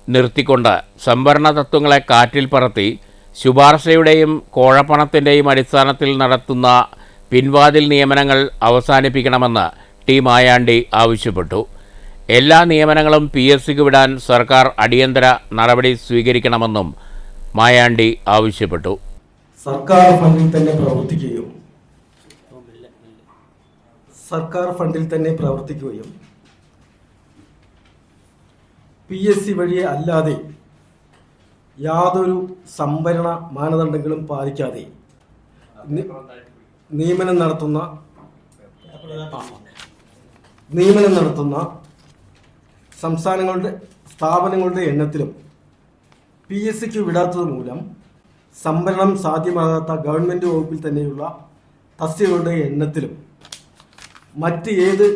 നിർത്തിക്കൊണ്ട് സംവരണ തത്വങ്ങളെ കാറ്റിൽ പറത്തി ശുപാർശയുടെയും കോഴപ്പണത്തിൻ്റെയും അടിസ്ഥാനത്തിൽ നടത്തുന്ന പിൻവാതിൽ നിയമനങ്ങൾ അവസാനിപ്പിക്കണമെന്ന് ടി മായാണ്ടി ആവശ്യപ്പെട്ടു. എല്ലാ നിയമനങ്ങളും PSCക്ക് വിടാൻ സർക്കാർ അടിയന്തര നടപടി സ്വീകരിക്കണമെന്നും മായാണ്ടി ആവശ്യപ്പെട്ടു. സർക്കാർ ഫണ്ടിൽ തന്നെ പ്രവർത്തിക്കുകയും PSC വഴി അല്ലാതെ യാതൊരു സംവരണ മാനദണ്ഡങ്ങളും പാലിക്കാതെ നിയമനം നടത്തുന്ന സ്ഥാപനങ്ങളുടെ എണ്ണത്തിലും PSCക്ക് വിടാത്തത് മൂലം സംവരണം സാധ്യമാകാത്ത ഗവൺമെൻറ് വകുപ്പിൽ തന്നെയുള്ള തസ്തികകളുടെ എണ്ണത്തിലും മറ്റ് ഏത്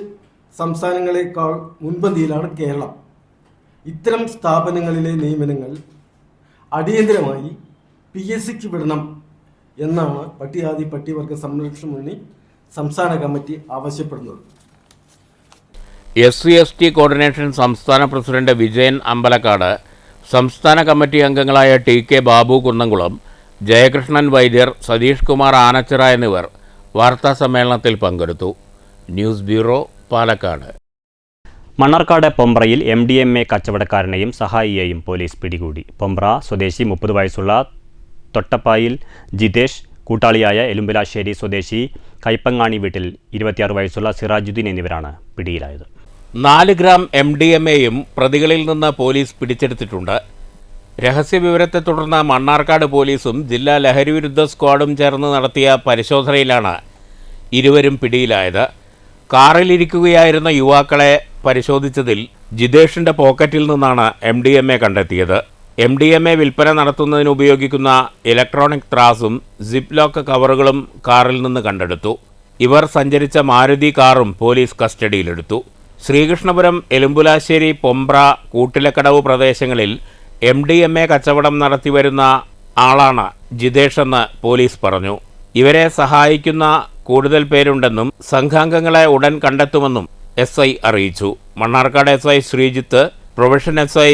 സംസ്ഥാനങ്ങളെക്കാൾ മുൻപന്തിയിലാണ് കേരളം. ഇത്തരം സ്ഥാപനങ്ങളിലെ നിയമനങ്ങൾ അടിയന്തരമായി PSCക്ക് വിടണം എന്നാണ് പട്ടികജാതി പട്ടികവർഗ സംരക്ഷണ മുന്നണി സംസ്ഥാന കമ്മിറ്റി ആവശ്യപ്പെടുന്നത്. SC/ST കോർഡിനേഷൻ സംസ്ഥാന പ്രസിഡന്റ് വിജയൻ അമ്പലക്കാട്, സംസ്ഥാന കമ്മിറ്റി അംഗങ്ങളായ TK ബാബു കുന്നംകുളം, ജയകൃഷ്ണൻ വൈദ്യർ, സതീഷ് കുമാർ ആനച്ചിറ എന്നിവർ വാർത്താസമ്മേളനത്തിൽ പങ്കെടുത്തു. News bureau, Palakkad. മണ്ണാർക്കാട് പൊമ്പ്രയിൽ MDMA കച്ചവടക്കാരനെയും സഹായിയെയും പോലീസ് പിടികൂടി. പൊമ്പ്ര സ്വദേശി 30 വയസ്സുള്ള തൊട്ടപ്പായിൽ ജിതേഷ്, കൂട്ടാളിയായ എലുമ്പലാശ്ശേരി സ്വദേശി കൈപ്പങ്ങാണി വീട്ടിൽ 26 വയസ്സുള്ള സിറാജുദ്ദീൻ എന്നിവരാണ് പിടിയിലായത്. 4 ഗ്രാം MDMAയും പ്രതികളിൽ നിന്ന് പോലീസ് പിടിച്ചെടുത്തിട്ടുണ്ട്. രഹസ്യവിവരത്തെ തുടർന്ന് മണ്ണാർക്കാട് പോലീസും ജില്ലാ ലഹരിവിരുദ്ധ സ്ക്വാഡും ചേർന്ന് നടത്തിയ പരിശോധനയിലാണ് ഇരുവരും പിടിയിലായത്. കാറിലിരിക്കുകയായിരുന്ന യുവാക്കളെ പരിശോധിച്ചതിൽ ജിതേഷിൻ്റെ പോക്കറ്റിൽ നിന്നാണ് MDMA കണ്ടെത്തിയത്. MDMA വിൽപ്പന നടത്തുന്നതിന് ഉപയോഗിക്കുന്ന ഇലക്ട്രോണിക് ത്രാസും സിപ്പ് ലോക്ക് കവറുകളും കാറിൽ നിന്ന് കണ്ടെടുത്തു. ഇവർ സഞ്ചരിച്ച മാരുതി കാറും പോലീസ് കസ്റ്റഡിയിലെടുത്തു. ശ്രീകൃഷ്ണപുരം, എലുമ്പുലാശ്ശേരി, പൊമ്പ്ര, കൂട്ടിലക്കടവ് പ്രദേശങ്ങളിൽ MDMA കച്ചവടം നടത്തിവരുന്ന ആളാണ് ജിതേഷ് എന്ന് പോലീസ് പറഞ്ഞു. ഇവരെ സഹായിക്കുന്ന കൂടുതൽ പേരുണ്ടെന്നും സംഘാംഗങ്ങളെ ഉടൻ കണ്ടെത്തുമെന്നും SI അറിയിച്ചു. Mannarkkad SI Sreejith, probation SI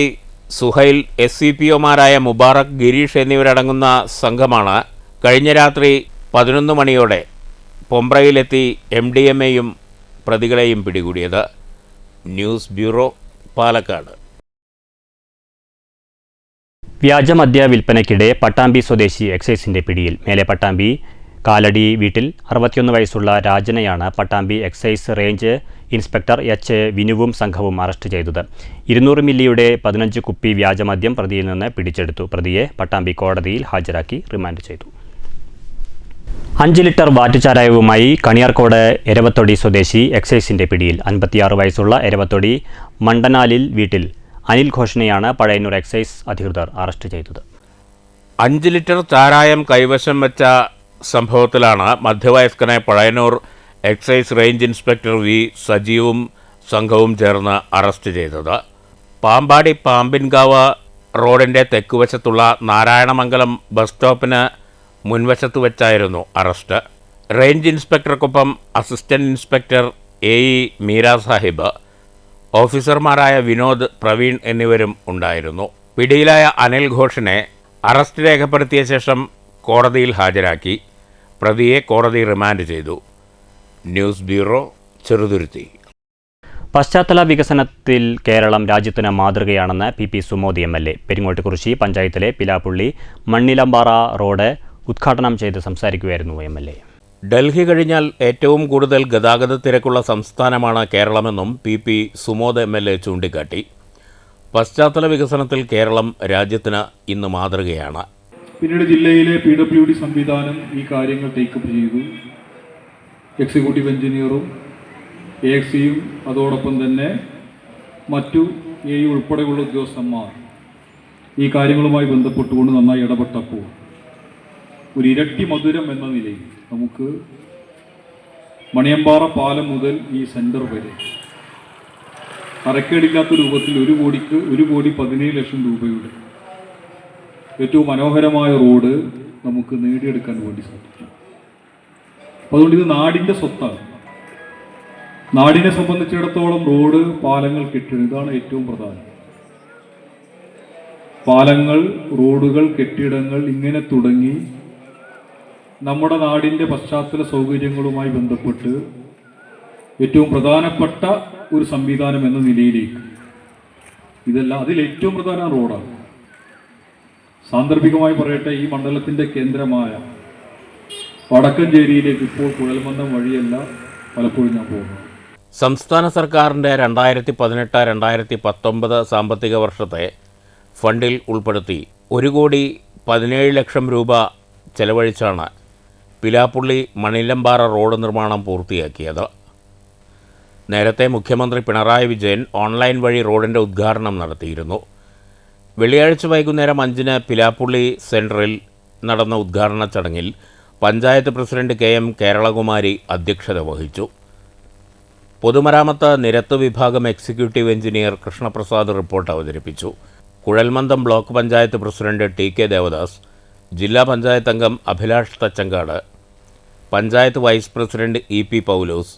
Suhail, SCPOമാരായ മുബാറക്, ഗിരീഷ് എന്നിവരടങ്ങുന്ന സംഘമാണ് കഴിഞ്ഞ രാത്രി 11 മണിയോടെ പൊമ്പ്രയിലെത്തി MDMAയും പ്രതികളെയും പിടികൂടിയത്. News bureau, Palakkad. വ്യാജമദ്യ വിൽപ്പനയ്ക്കിടെ പട്ടാമ്പി സ്വദേശി എക്സൈസിന്റെ പിടിയിൽ. മേലെ പട്ടാമ്പി കാലടി വീട്ടിൽ 61 വയസ്സുള്ള രാജനെയാണ് Pattambi excise range inspector H. വിനുവും സംഘവും അറസ്റ്റ് ചെയ്തത്. 200 മില്ലിയുടെ 15 കുപ്പി വ്യാജമദ്യം പ്രതിയിൽ നിന്ന് പിടിച്ചെടുത്തു. പ്രതിയെ പട്ടാമ്പി കോടതിയിൽ ഹാജരാക്കി റിമാൻഡ് ചെയ്തു. 5 ലിറ്റർ വാറ്റുചാരായവുമായി കണിയാർക്കോട് എരവത്തൊടി സ്വദേശി എക്സൈസിന്റെ പിടിയിൽ. 56 വയസ്സുള്ള എരവത്തൊടി മണ്ടനാലിൽ വീട്ടിൽ അനിൽ ഘോഷിനെയാണ് പഴയന്നൂർ എക്സൈസ് അധികൃതർ അറസ്റ്റ് ചെയ്തത്. 5 ലിറ്റർ ചാരായം കൈവശം വെച്ച സംഭവത്തിലാണ് മധ്യവയസ്കനെ Pazhayannur excise range inspector V. സജീവും സംഘവും ചേർന്ന് അറസ്റ്റ് ചെയ്തത്. പാമ്പാടി പാമ്പിൻകാവ് റോഡിൻ്റെ തെക്കുവശത്തുള്ള നാരായണമംഗലം ബസ് സ്റ്റോപ്പിന് മുൻവശത്ത് വെച്ചായിരുന്നു അറസ്റ്റ്. റേഞ്ച് ഇൻസ്പെക്ടർക്കൊപ്പം assistant inspector AE Meera Sahib, ഓഫീസർമാരായ വിനോദ്, പ്രവീൺ എന്നിവരും ഉണ്ടായിരുന്നു. പിടിയിലായ അനിൽ ഘോഷിനെ അറസ്റ്റ് രേഖപ്പെടുത്തിയ ശേഷം കോടതിയിൽ ഹാജരാക്കി. പ്രതിയെ കോടതി റിമാൻഡ് ചെയ്തു. News bureau, Cheruthuruthy. പശ്ചാത്തല വികസനത്തിൽ കേരളം രാജ്യത്തിന് മാതൃകയാണെന്ന് PP സുമോദ് MLA. പെരിങ്ങോട്ടുകുറിശി പഞ്ചായത്തിലെ പിലാപ്പുള്ളി മണ്ണിലമ്പാറ റോഡ് ഉദ്ഘാടനം ചെയ്ത് സംസാരിക്കുകയായിരുന്നു MLA. ഡൽഹി കഴിഞ്ഞാൽ ഏറ്റവും കൂടുതൽ ഗതാഗത തിരക്കുള്ള സംസ്ഥാനമാണ് കേരളമെന്നും PP സുമോദ് MLA ചൂണ്ടിക്കാട്ടി. പശ്ചാത്തല വികസനത്തിൽ കേരളം രാജ്യത്തിന് ഇന്ന് മാതൃകയാണ്. പിന്നീട് ജില്ലയിലെ PWD സംവിധാനം ഈ കാര്യങ്ങൾ ടേക്കപ്പ് ചെയ്തു. എക്സിക്യൂട്ടീവ് എഞ്ചിനീയറും AXയും അതോടൊപ്പം തന്നെ മറ്റു AE ഉൾപ്പെടെയുള്ള ഉദ്യോഗസ്ഥന്മാർ ഈ കാര്യങ്ങളുമായി ബന്ധപ്പെട്ടുകൊണ്ട് നന്നായി ഇടപെട്ടപ്പോൾ ഒരു ഇരട്ടി മധുരം എന്ന നിലയിൽ നമുക്ക് മണിയമ്പാറ പാലം മുതൽ ഈ സെൻറ്റർ വരെ അറക്കേടില്ലാത്ത രൂപത്തിൽ 1,17,00,000 രൂപയുടെ ഏറ്റവും മനോഹരമായ റോഡ് നമുക്ക് നേടിയെടുക്കാൻ വേണ്ടി സാധിക്കും. അതുകൊണ്ട് ഇത് നാടിൻ്റെ സ്വത്താണ്. നാടിനെ സംബന്ധിച്ചിടത്തോളം റോഡ്, പാലങ്ങൾ, കെട്ടിടം, ഇതാണ് ഏറ്റവും പ്രധാനം. പാലങ്ങൾ, റോഡുകൾ, കെട്ടിടങ്ങൾ ഇങ്ങനെ തുടങ്ങി നമ്മുടെ നാടിൻ്റെ പശ്ചാത്തല സൗകര്യങ്ങളുമായി ബന്ധപ്പെട്ട് ഏറ്റവും പ്രധാനപ്പെട്ട ഒരു സംവിധാനം എന്ന നിലയിലേക്ക് ഇതെല്ലാം അതിൽ ഏറ്റവും പ്രധാന റോഡാണ്. സാന്ദർഭികമായി പറയട്ടെ, ഈ മണ്ഡലത്തിൻ്റെ കേന്ദ്രമായ വടക്കഞ്ചേരിയിലേക്ക് ഇപ്പോൾ കുഴൽമന്ദം വഴിയല്ല പലപ്പോഴും ഞാൻ പോകുന്നത്. സംസ്ഥാന സർക്കാരിൻ്റെ 2018-2019 സാമ്പത്തിക വർഷത്തെ ഫണ്ടിൽ ഉൾപ്പെടുത്തി 1,17,00,000 രൂപ ചെലവഴിച്ചാണ് പിലാപ്പുള്ളി മണിലമ്പാറ റോഡ് നിർമ്മാണം പൂർത്തിയാക്കിയത്. നേരത്തെ മുഖ്യമന്ത്രി പിണറായി വിജയൻ ഓൺലൈൻ വഴി റോഡിൻ്റെ ഉദ്ഘാടനം നടത്തിയിരുന്നു. വെള്ളിയാഴ്ച വൈകുന്നേരം 5-ന് പിലാപ്പുള്ളി സെൻട്രൽ നടന്ന ഉദ്ഘാടന ചടങ്ങിൽ പഞ്ചായത്ത് പ്രസിഡന്റ് KM കേരളകുമാരി അധ്യക്ഷത വഹിച്ചു. പൊതുമരാമത്ത് നിരത്ത് വിഭാഗം എക്സിക്യൂട്ടീവ് എഞ്ചിനീയർ കൃഷ്ണപ്രസാദ് റിപ്പോർട്ട് അവതരിപ്പിച്ചു. കുഴൽമന്ദം block panchayat president TK Devadas, ജില്ലാ പഞ്ചായത്ത് അംഗം Abhilash Thachankad, panchayat vice president EP Paulose,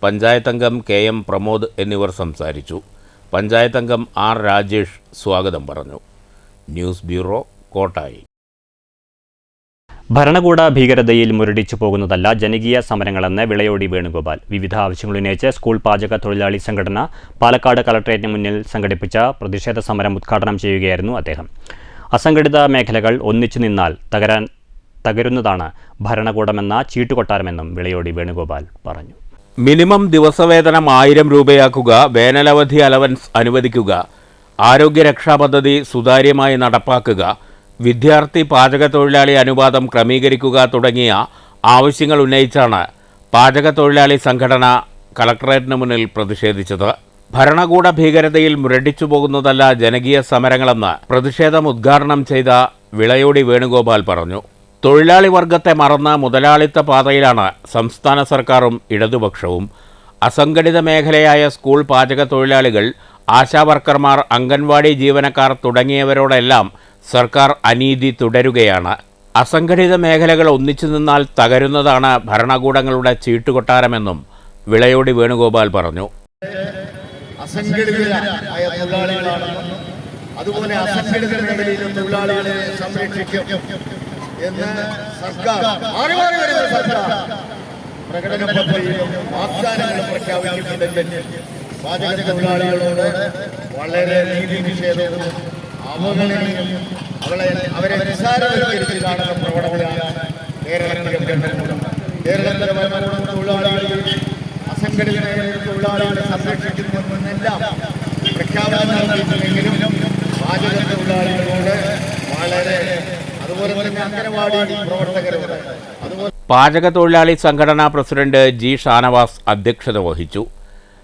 panchayat അംഗം KM പ്രമോദ് എന്നിവർ സംസാരിച്ചു. പഞ്ചായത്ത് അംഗം R രാജേഷ് സ്വാഗതം പറഞ്ഞു. News bureau, Kottayi. ഭരണകൂട ഭീകരതയിൽ മുരടിച്ചു പോകുന്നതല്ല ജനകീയ സമരങ്ങളെന്ന് വിളയോടി വേണുഗോപാൽ. വിവിധ ആവശ്യങ്ങളുന്നയിച്ച് സ്കൂൾ പാചക തൊഴിലാളി സംഘടന പാലക്കാട് കളക്ടറേറ്റിന് മുന്നിൽ സംഘടിപ്പിച്ച പ്രതിഷേധ സമരം ഉദ്ഘാടനം ചെയ്യുകയായിരുന്നു അദ്ദേഹം. അസംഘടിത മേഖലകൾ ഒന്നിച്ചു നിന്നാൽ തകരുന്നതാണ് ഭരണകൂടമെന്ന ചീട്ടുകൊട്ടാരമെന്നും വിളയോടി വേണുഗോപാൽ പറഞ്ഞു. മിനിമം ദിവസവേതനം 1000 രൂപയാക്കുക, വേനലവധി അലവൻസ് അനുവദിക്കുക, ആരോഗ്യരക്ഷാ പദ്ധതി സുതാര്യമായി നടപ്പാക്കുക, വിദ്യാർത്ഥി പാചക തൊഴിലാളി അനുപാതം ക്രമീകരിക്കുക തുടങ്ങിയ ആവശ്യങ്ങൾ ഉന്നയിച്ചാണ് പാചക തൊഴിലാളി സംഘടന കളക്ടറേറ്റിന് മുന്നിൽ പ്രതിഷേധിച്ചത്. ഭരണകൂട ഭീകരതയിൽ മുരടിച്ചു പോകുന്നതല്ല ജനകീയ സമരങ്ങളെന്ന് പ്രതിഷേധം ഉദ്ഘാടനം ചെയ്ത വിളയോടി വേണുഗോപാൽ പറഞ്ഞു. തൊഴിലാളി വർഗത്തെ മറന്ന മുതലാളിത്ത പാതയിലാണ് സംസ്ഥാന സർക്കാരും ഇടതുപക്ഷവും. അസംഘടിത മേഖലയായ സ്കൂൾ പാചക തൊഴിലാളികൾ, ആശാവർക്കർമാർ, അംഗൻവാടി ജീവനക്കാർ തുടങ്ങിയവരോടെല്ലാം സർക്കാർ അനീതി തുടരുകയാണ്. അസംഘടിത മേഖലകൾ ഒന്നിച്ചു നിന്നാൽ തകരുന്നതാണ് ഭരണകൂടങ്ങളുടെ ചീട്ടുകൊട്ടാരമെന്നും വിളയോടി വേണുഗോപാൽ പറഞ്ഞു. അസംഘടിതരായ തൊഴിലാളികളാണെന്നും അതുപോലെ അസംഘടിത മേഖലയിലും തൊഴിലാളികളെ സംരക്ഷിക്കും എന്ന് സർക്കാർ പ്രകടന പദ്ധതിയിലും വാഗ്ദാനങ്ങളും പ്രഖ്യാപിച്ചിട്ടുണ്ടെങ്കിൽ പാചക തൊഴിലാളികളോട് വളരെ നീതി നിഷേധവും അവഗണനയും അവരെ നിസ്സാരവൽക്കരിച്ച് കാണുന്ന പ്രവണതയാണ് കേരളത്തിലെ കേരളത്തിലെ തൊഴിലാളികൾ അസംഘടിത മേഖലയിൽ തൊഴിലാളികളെ സംരക്ഷിക്കുന്നുവെന്നെല്ലാം പ്രഖ്യാപനം നടത്തിയിട്ടുണ്ടെങ്കിലും പാചക തൊഴിലാളികളോട് വളരെ അതുപോലെ തന്നെ അംഗനവാടി പ്രവർത്തകരോട് അതുപോലെ പാചക തൊഴിലാളി സംഘടനാ പ്രസിഡന്റ് ജി ഷാനവാസ് അധ്യക്ഷത വഹിച്ചു.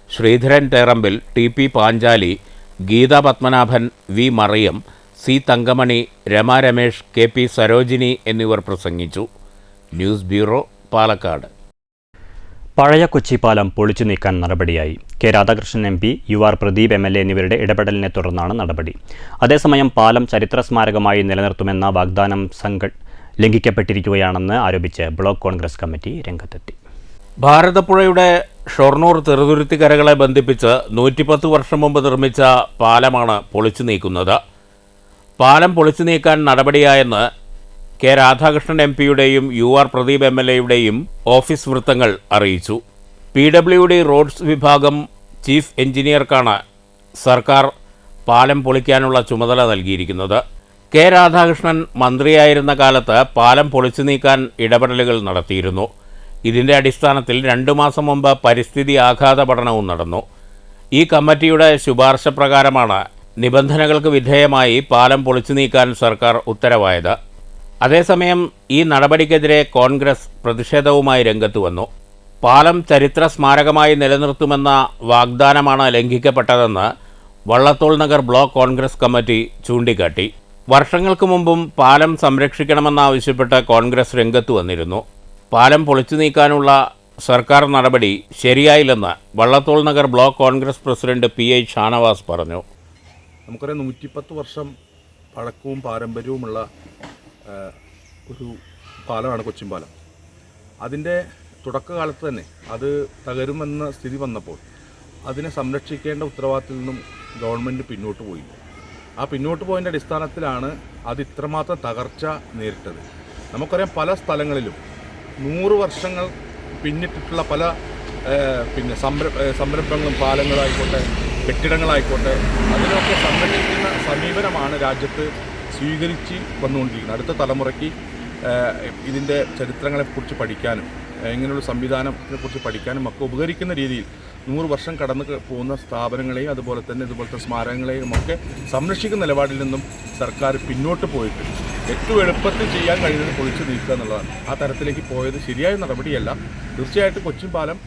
Sreedharan Therambil, T P Panchali, Geetha Padmanabhan, V Mariyam, C Thankamani, Rema Ramesh, K P Sarojini എന്നിവർ പ്രസംഗിച്ചു. News bureau, Palakkad. പഴയ കൊച്ചിപ്പാലം പൊളിച്ചു നീക്കാൻ നടപടിയായി. K Radhakrishnan M P, U R Pradeep MLA എന്നിവരുടെ ഇടപെടലിനെ തുടർന്നാണ് നടപടി. അതേസമയം പാലം ചരിത്ര സ്മാരകമായി നിലനിർത്തുമെന്ന വാഗ്ദാനം ലംഘിക്കപ്പെട്ടിരിക്കുകയാണെന്ന് ആരോപിച്ച് ബ്ലോക്ക് കോൺഗ്രസ് കമ്മിറ്റി രംഗത്തെത്തി. ഭാരതപ്പുഴയുടെ ഷൊർണൂർ ചെറുതുരുത്തിക്കരകളെ ബന്ധിപ്പിച്ച് 110 വർഷം മുമ്പ് നിർമ്മിച്ച പാലമാണ് പൊളിച്ചു നീക്കുന്നത്. പാലം പൊളിച്ചു നീക്കാൻ നടപടിയായെന്ന് കെ രാധാകൃഷ്ണൻ MPയുടെയും യു ആർ പ്രദീപ് MLAയുടെയും ഓഫീസ് വൃത്തങ്ങൾ അറിയിച്ചു. PWD റോഡ്സ് വിഭാഗം ചീഫ് എഞ്ചിനീയർക്കാണ് സർക്കാർ പാലം പൊളിക്കാനുള്ള ചുമതല നൽകിയിരിക്കുന്നത്. കെ രാധാകൃഷ്ണൻ മന്ത്രിയായിരുന്ന കാലത്ത് പാലം പൊളിച്ചു നീക്കാൻ ഇടപെടലുകൾ നടത്തിയിരുന്നു. ഇതിൻ്റെ അടിസ്ഥാനത്തിൽ 2 മാസം മുമ്പ് പരിസ്ഥിതി ആഘാത പഠനവും നടന്നു. ഈ കമ്മിറ്റിയുടെ ശുപാർശ പ്രകാരമാണ് നിബന്ധനകൾക്ക് വിധേയമായി പാലം പൊളിച്ചു നീക്കാൻ സർക്കാർ ഉത്തരവായത്. അതേസമയം ഈ നടപടിക്കെതിരെ കോൺഗ്രസ് പ്രതിഷേധവുമായി രംഗത്ത് വന്നു. പാലം ചരിത്ര സ്മാരകമായി നിലനിർത്തുമെന്ന വാഗ്ദാനമാണ് ലംഘിക്കപ്പെട്ടതെന്ന് വള്ളത്തോൾ നഗർ ബ്ലോക്ക് കോൺഗ്രസ് കമ്മിറ്റി ചൂണ്ടിക്കാട്ടി. വർഷങ്ങൾക്ക് മുമ്പും പാലം സംരക്ഷിക്കണമെന്നാവശ്യപ്പെട്ട് കോൺഗ്രസ് രംഗത്ത് വന്നിരുന്നു. പാലം പൊളിച്ചു നീക്കാനുള്ള സർക്കാർ നടപടി ശരിയായില്ലെന്ന് Vallathol Nagar block Congress president PI Shanavas പറഞ്ഞു. നമുക്കറിയാം 110 വർഷം പഴക്കവും പാരമ്പര്യവുമുള്ള ഒരു പാലമാണ് കൊച്ചിൻ പാലം. അതിൻ്റെ തുടക്കകാലത്ത് തന്നെ അത് തകരുമെന്ന സ്ഥിതി വന്നപ്പോൾ അതിനെ സംരക്ഷിക്കേണ്ട ഉത്തരവാദിത്തത്തിൽ നിന്നും ഗവൺമെൻറ് പിന്നോട്ട് പോയില്ല. ആ പിന്നോട്ട് പോയതിൻ്റെ അടിസ്ഥാനത്തിലാണ് അത് ഇത്രമാത്രം തകർച്ച നേരിട്ടത്. നമുക്കറിയാം പല സ്ഥലങ്ങളിലും 100 വർഷങ്ങൾ പിന്നിട്ടിട്ടുള്ള പല സംരംഭങ്ങളും പാലങ്ങളായിക്കോട്ടെ കെട്ടിടങ്ങളായിക്കോട്ടെ അതിനൊക്കെ സംരക്ഷിക്കുന്ന സമീപനമാണ് രാജ്യത്ത് സ്വീകരിച്ച് വന്നുകൊണ്ടിരിക്കുന്നത്. അടുത്ത തലമുറയ്ക്ക് ഇതിൻ്റെ ചരിത്രങ്ങളെക്കുറിച്ച് പഠിക്കാനും ഇങ്ങനെയുള്ള സംവിധാനത്തെക്കുറിച്ച് പഠിക്കാനും ഒക്കെ ഉപകരിക്കുന്ന രീതിയിൽ 100 വർഷം കടന്നു പോകുന്ന സ്ഥാപനങ്ങളെയും അതുപോലെ തന്നെ ഇതുപോലത്തെ സ്മാരകങ്ങളെയും ഒക്കെ സംരക്ഷിക്കുന്ന നിലപാടിൽ നിന്നും സർക്കാർ പിന്നോട്ട് പോയിട്ട് ഏറ്റവും എളുപ്പത്തിൽ ചെയ്യാൻ കഴിയുന്നത് പൊളിച്ചു നീക്കുക എന്നുള്ളതാണ്. ആ തരത്തിലേക്ക് പോയത് ശരിയായ നടപടിയല്ല. തീർച്ചയായിട്ടും കൊച്ചിൻ പാലം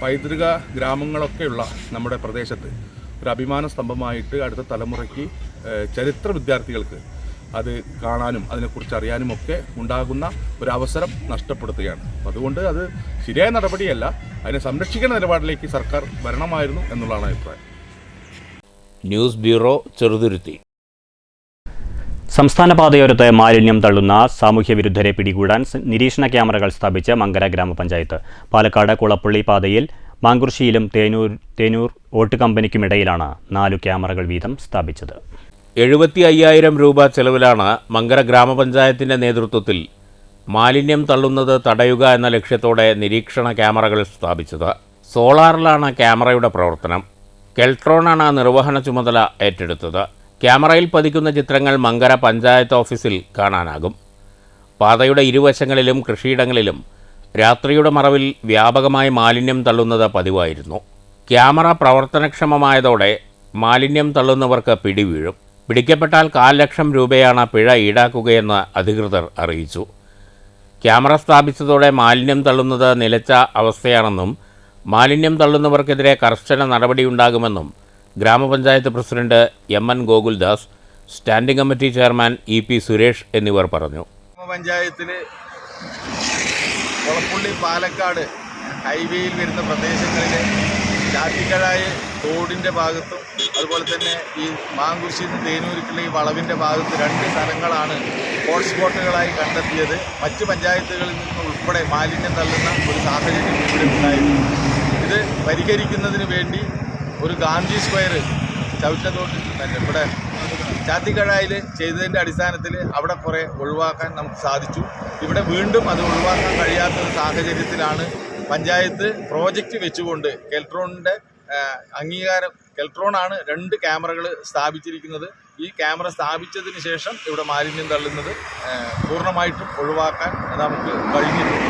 പൈതൃക ഗ്രാമങ്ങളൊക്കെയുള്ള നമ്മുടെ പ്രദേശത്ത് ഒരു അഭിമാന സ്തംഭമായിട്ട് അടുത്ത തലമുറയ്ക്ക് ചരിത്ര വിദ്യാർത്ഥികൾക്ക് അത് കാണാനും അതിനെക്കുറിച്ച് അറിയാനും ഒക്കെ ഉണ്ടാകുന്ന ഒരവസരം നഷ്ടപ്പെടുത്തുകയാണ്. അതുകൊണ്ട് അത് ശരിയായ നടപടിയല്ല. അതിനെ സംരക്ഷിക്കുന്ന നിലപാടിലേക്ക് സർക്കാർ വരണമായിരുന്നു എന്നുള്ളതാണ് അഭിപ്രായം. News bureau, Cheruthuruthy. സംസ്ഥാന പാതയോരത്ത് മാലിന്യം തള്ളുന്ന സാമൂഹ്യ വിരുദ്ധരെ പിടികൂടാൻ നിരീക്ഷണ ക്യാമറകൾ സ്ഥാപിച്ച് മങ്കര ഗ്രാമപഞ്ചായത്ത്. പാലക്കാട് കുളപ്പള്ളി പാതയിൽ മാങ്കുർശിയിലും തേനൂർ ഓട്ട് കമ്പനിക്കുമിടയിലാണ് 4 ക്യാമറകൾ വീതം സ്ഥാപിച്ചത്. 75,000 രൂപ ചെലവിലാണ് മങ്കര ഗ്രാമപഞ്ചായത്തിൻ്റെ നേതൃത്വത്തിൽ മാലിന്യം തള്ളുന്നത് തടയുക എന്ന ലക്ഷ്യത്തോടെ നിരീക്ഷണ ക്യാമറകൾ സ്ഥാപിച്ചത്. സോളാറിലാണ് ക്യാമറയുടെ പ്രവർത്തനം. കെൽട്രോണാണ് നിർവഹണ ചുമതല ഏറ്റെടുത്തത്. ക്യാമറയിൽ പതിക്കുന്ന ചിത്രങ്ങൾ മങ്കര പഞ്ചായത്ത് ഓഫീസിൽ കാണാനാകും. പാതയുടെ ഇരുവശങ്ങളിലും കൃഷിയിടങ്ങളിലും രാത്രിയുടെ മറവിൽ വ്യാപകമായി മാലിന്യം തള്ളുന്നത് പതിവായിരുന്നു. ക്യാമറ പ്രവർത്തനക്ഷമമായതോടെ മാലിന്യം തള്ളുന്നവർക്ക് പിടിവീഴും. പിടിക്കപ്പെട്ടാൽ 500,000 രൂപയാണ് പിഴ ഈടാക്കുകയെന്ന് അധികൃതർ അറിയിച്ചു. ക്യാമറ സ്ഥാപിച്ചതോടെ മാലിന്യം തള്ളുന്നത് നിലച്ച അവസ്ഥയാണെന്നും മാലിന്യം തള്ളുന്നവർക്കെതിരെ കർശന നടപടിയുണ്ടാകുമെന്നും ഗ്രാമപഞ്ചായത്ത് president MN Gokuldas, standing committee chairman EP Suresh എന്നിവർ പറഞ്ഞു. പഞ്ചായത്തിൽ കൊളപ്പുള്ളി പാലക്കാട് ഹൈവേയിൽ വരുന്ന പ്രദേശങ്ങളിലെ ചാത്തിക്കഴായ തോടിൻ്റെ ഭാഗത്തും അതുപോലെ തന്നെ ഈ മാങ്കുരിശിൽ നിന്ന് തേനൂരിക്കുള്ള ഈ വളവിൻ്റെ ഭാഗത്ത് 2 സ്ഥലങ്ങളാണ് ഹോട്ട്സ്പോട്ടുകളായി കണ്ടെത്തിയത്. മറ്റ് പഞ്ചായത്തുകളിൽ നിന്ന് ഉൾപ്പെടെ മാലിന്യം തള്ളുന്ന ഒരു സാഹചര്യം ഇവിടെ ഉണ്ടായിരുന്നു. ഇത് പരിഹരിക്കുന്നതിന് വേണ്ടി ഒരു ഗാന്ധി സ്ക്വയർ ചവിറ്റത്തോട്ടിൽ തന്നെ ഇവിടെ ചാത്തിക്കഴായിൽ ചെയ്തതിൻ്റെ അടിസ്ഥാനത്തിൽ അവിടെ കുറേ ഒഴിവാക്കാൻ നമുക്ക് സാധിച്ചു. ഇവിടെ വീണ്ടും അത് ഒഴിവാക്കാൻ കഴിയാത്തൊരു സാഹചര്യത്തിലാണ് പഞ്ചായത്ത് പ്രോജക്റ്റ് വെച്ചുകൊണ്ട് കെൽട്രോണിൻ്റെ അംഗീകാരം, കെൽട്രോണാണ് 2 ക്യാമറകൾ സ്ഥാപിച്ചിരിക്കുന്നത്. ഈ ക്യാമറ സ്ഥാപിച്ചതിന് ശേഷം ഇവിടെ മാലിന്യം തള്ളുന്നത് പൂർണ്ണമായിട്ടും ഒഴിവാക്കാൻ നമുക്ക് കഴിഞ്ഞിട്ടുണ്ട്.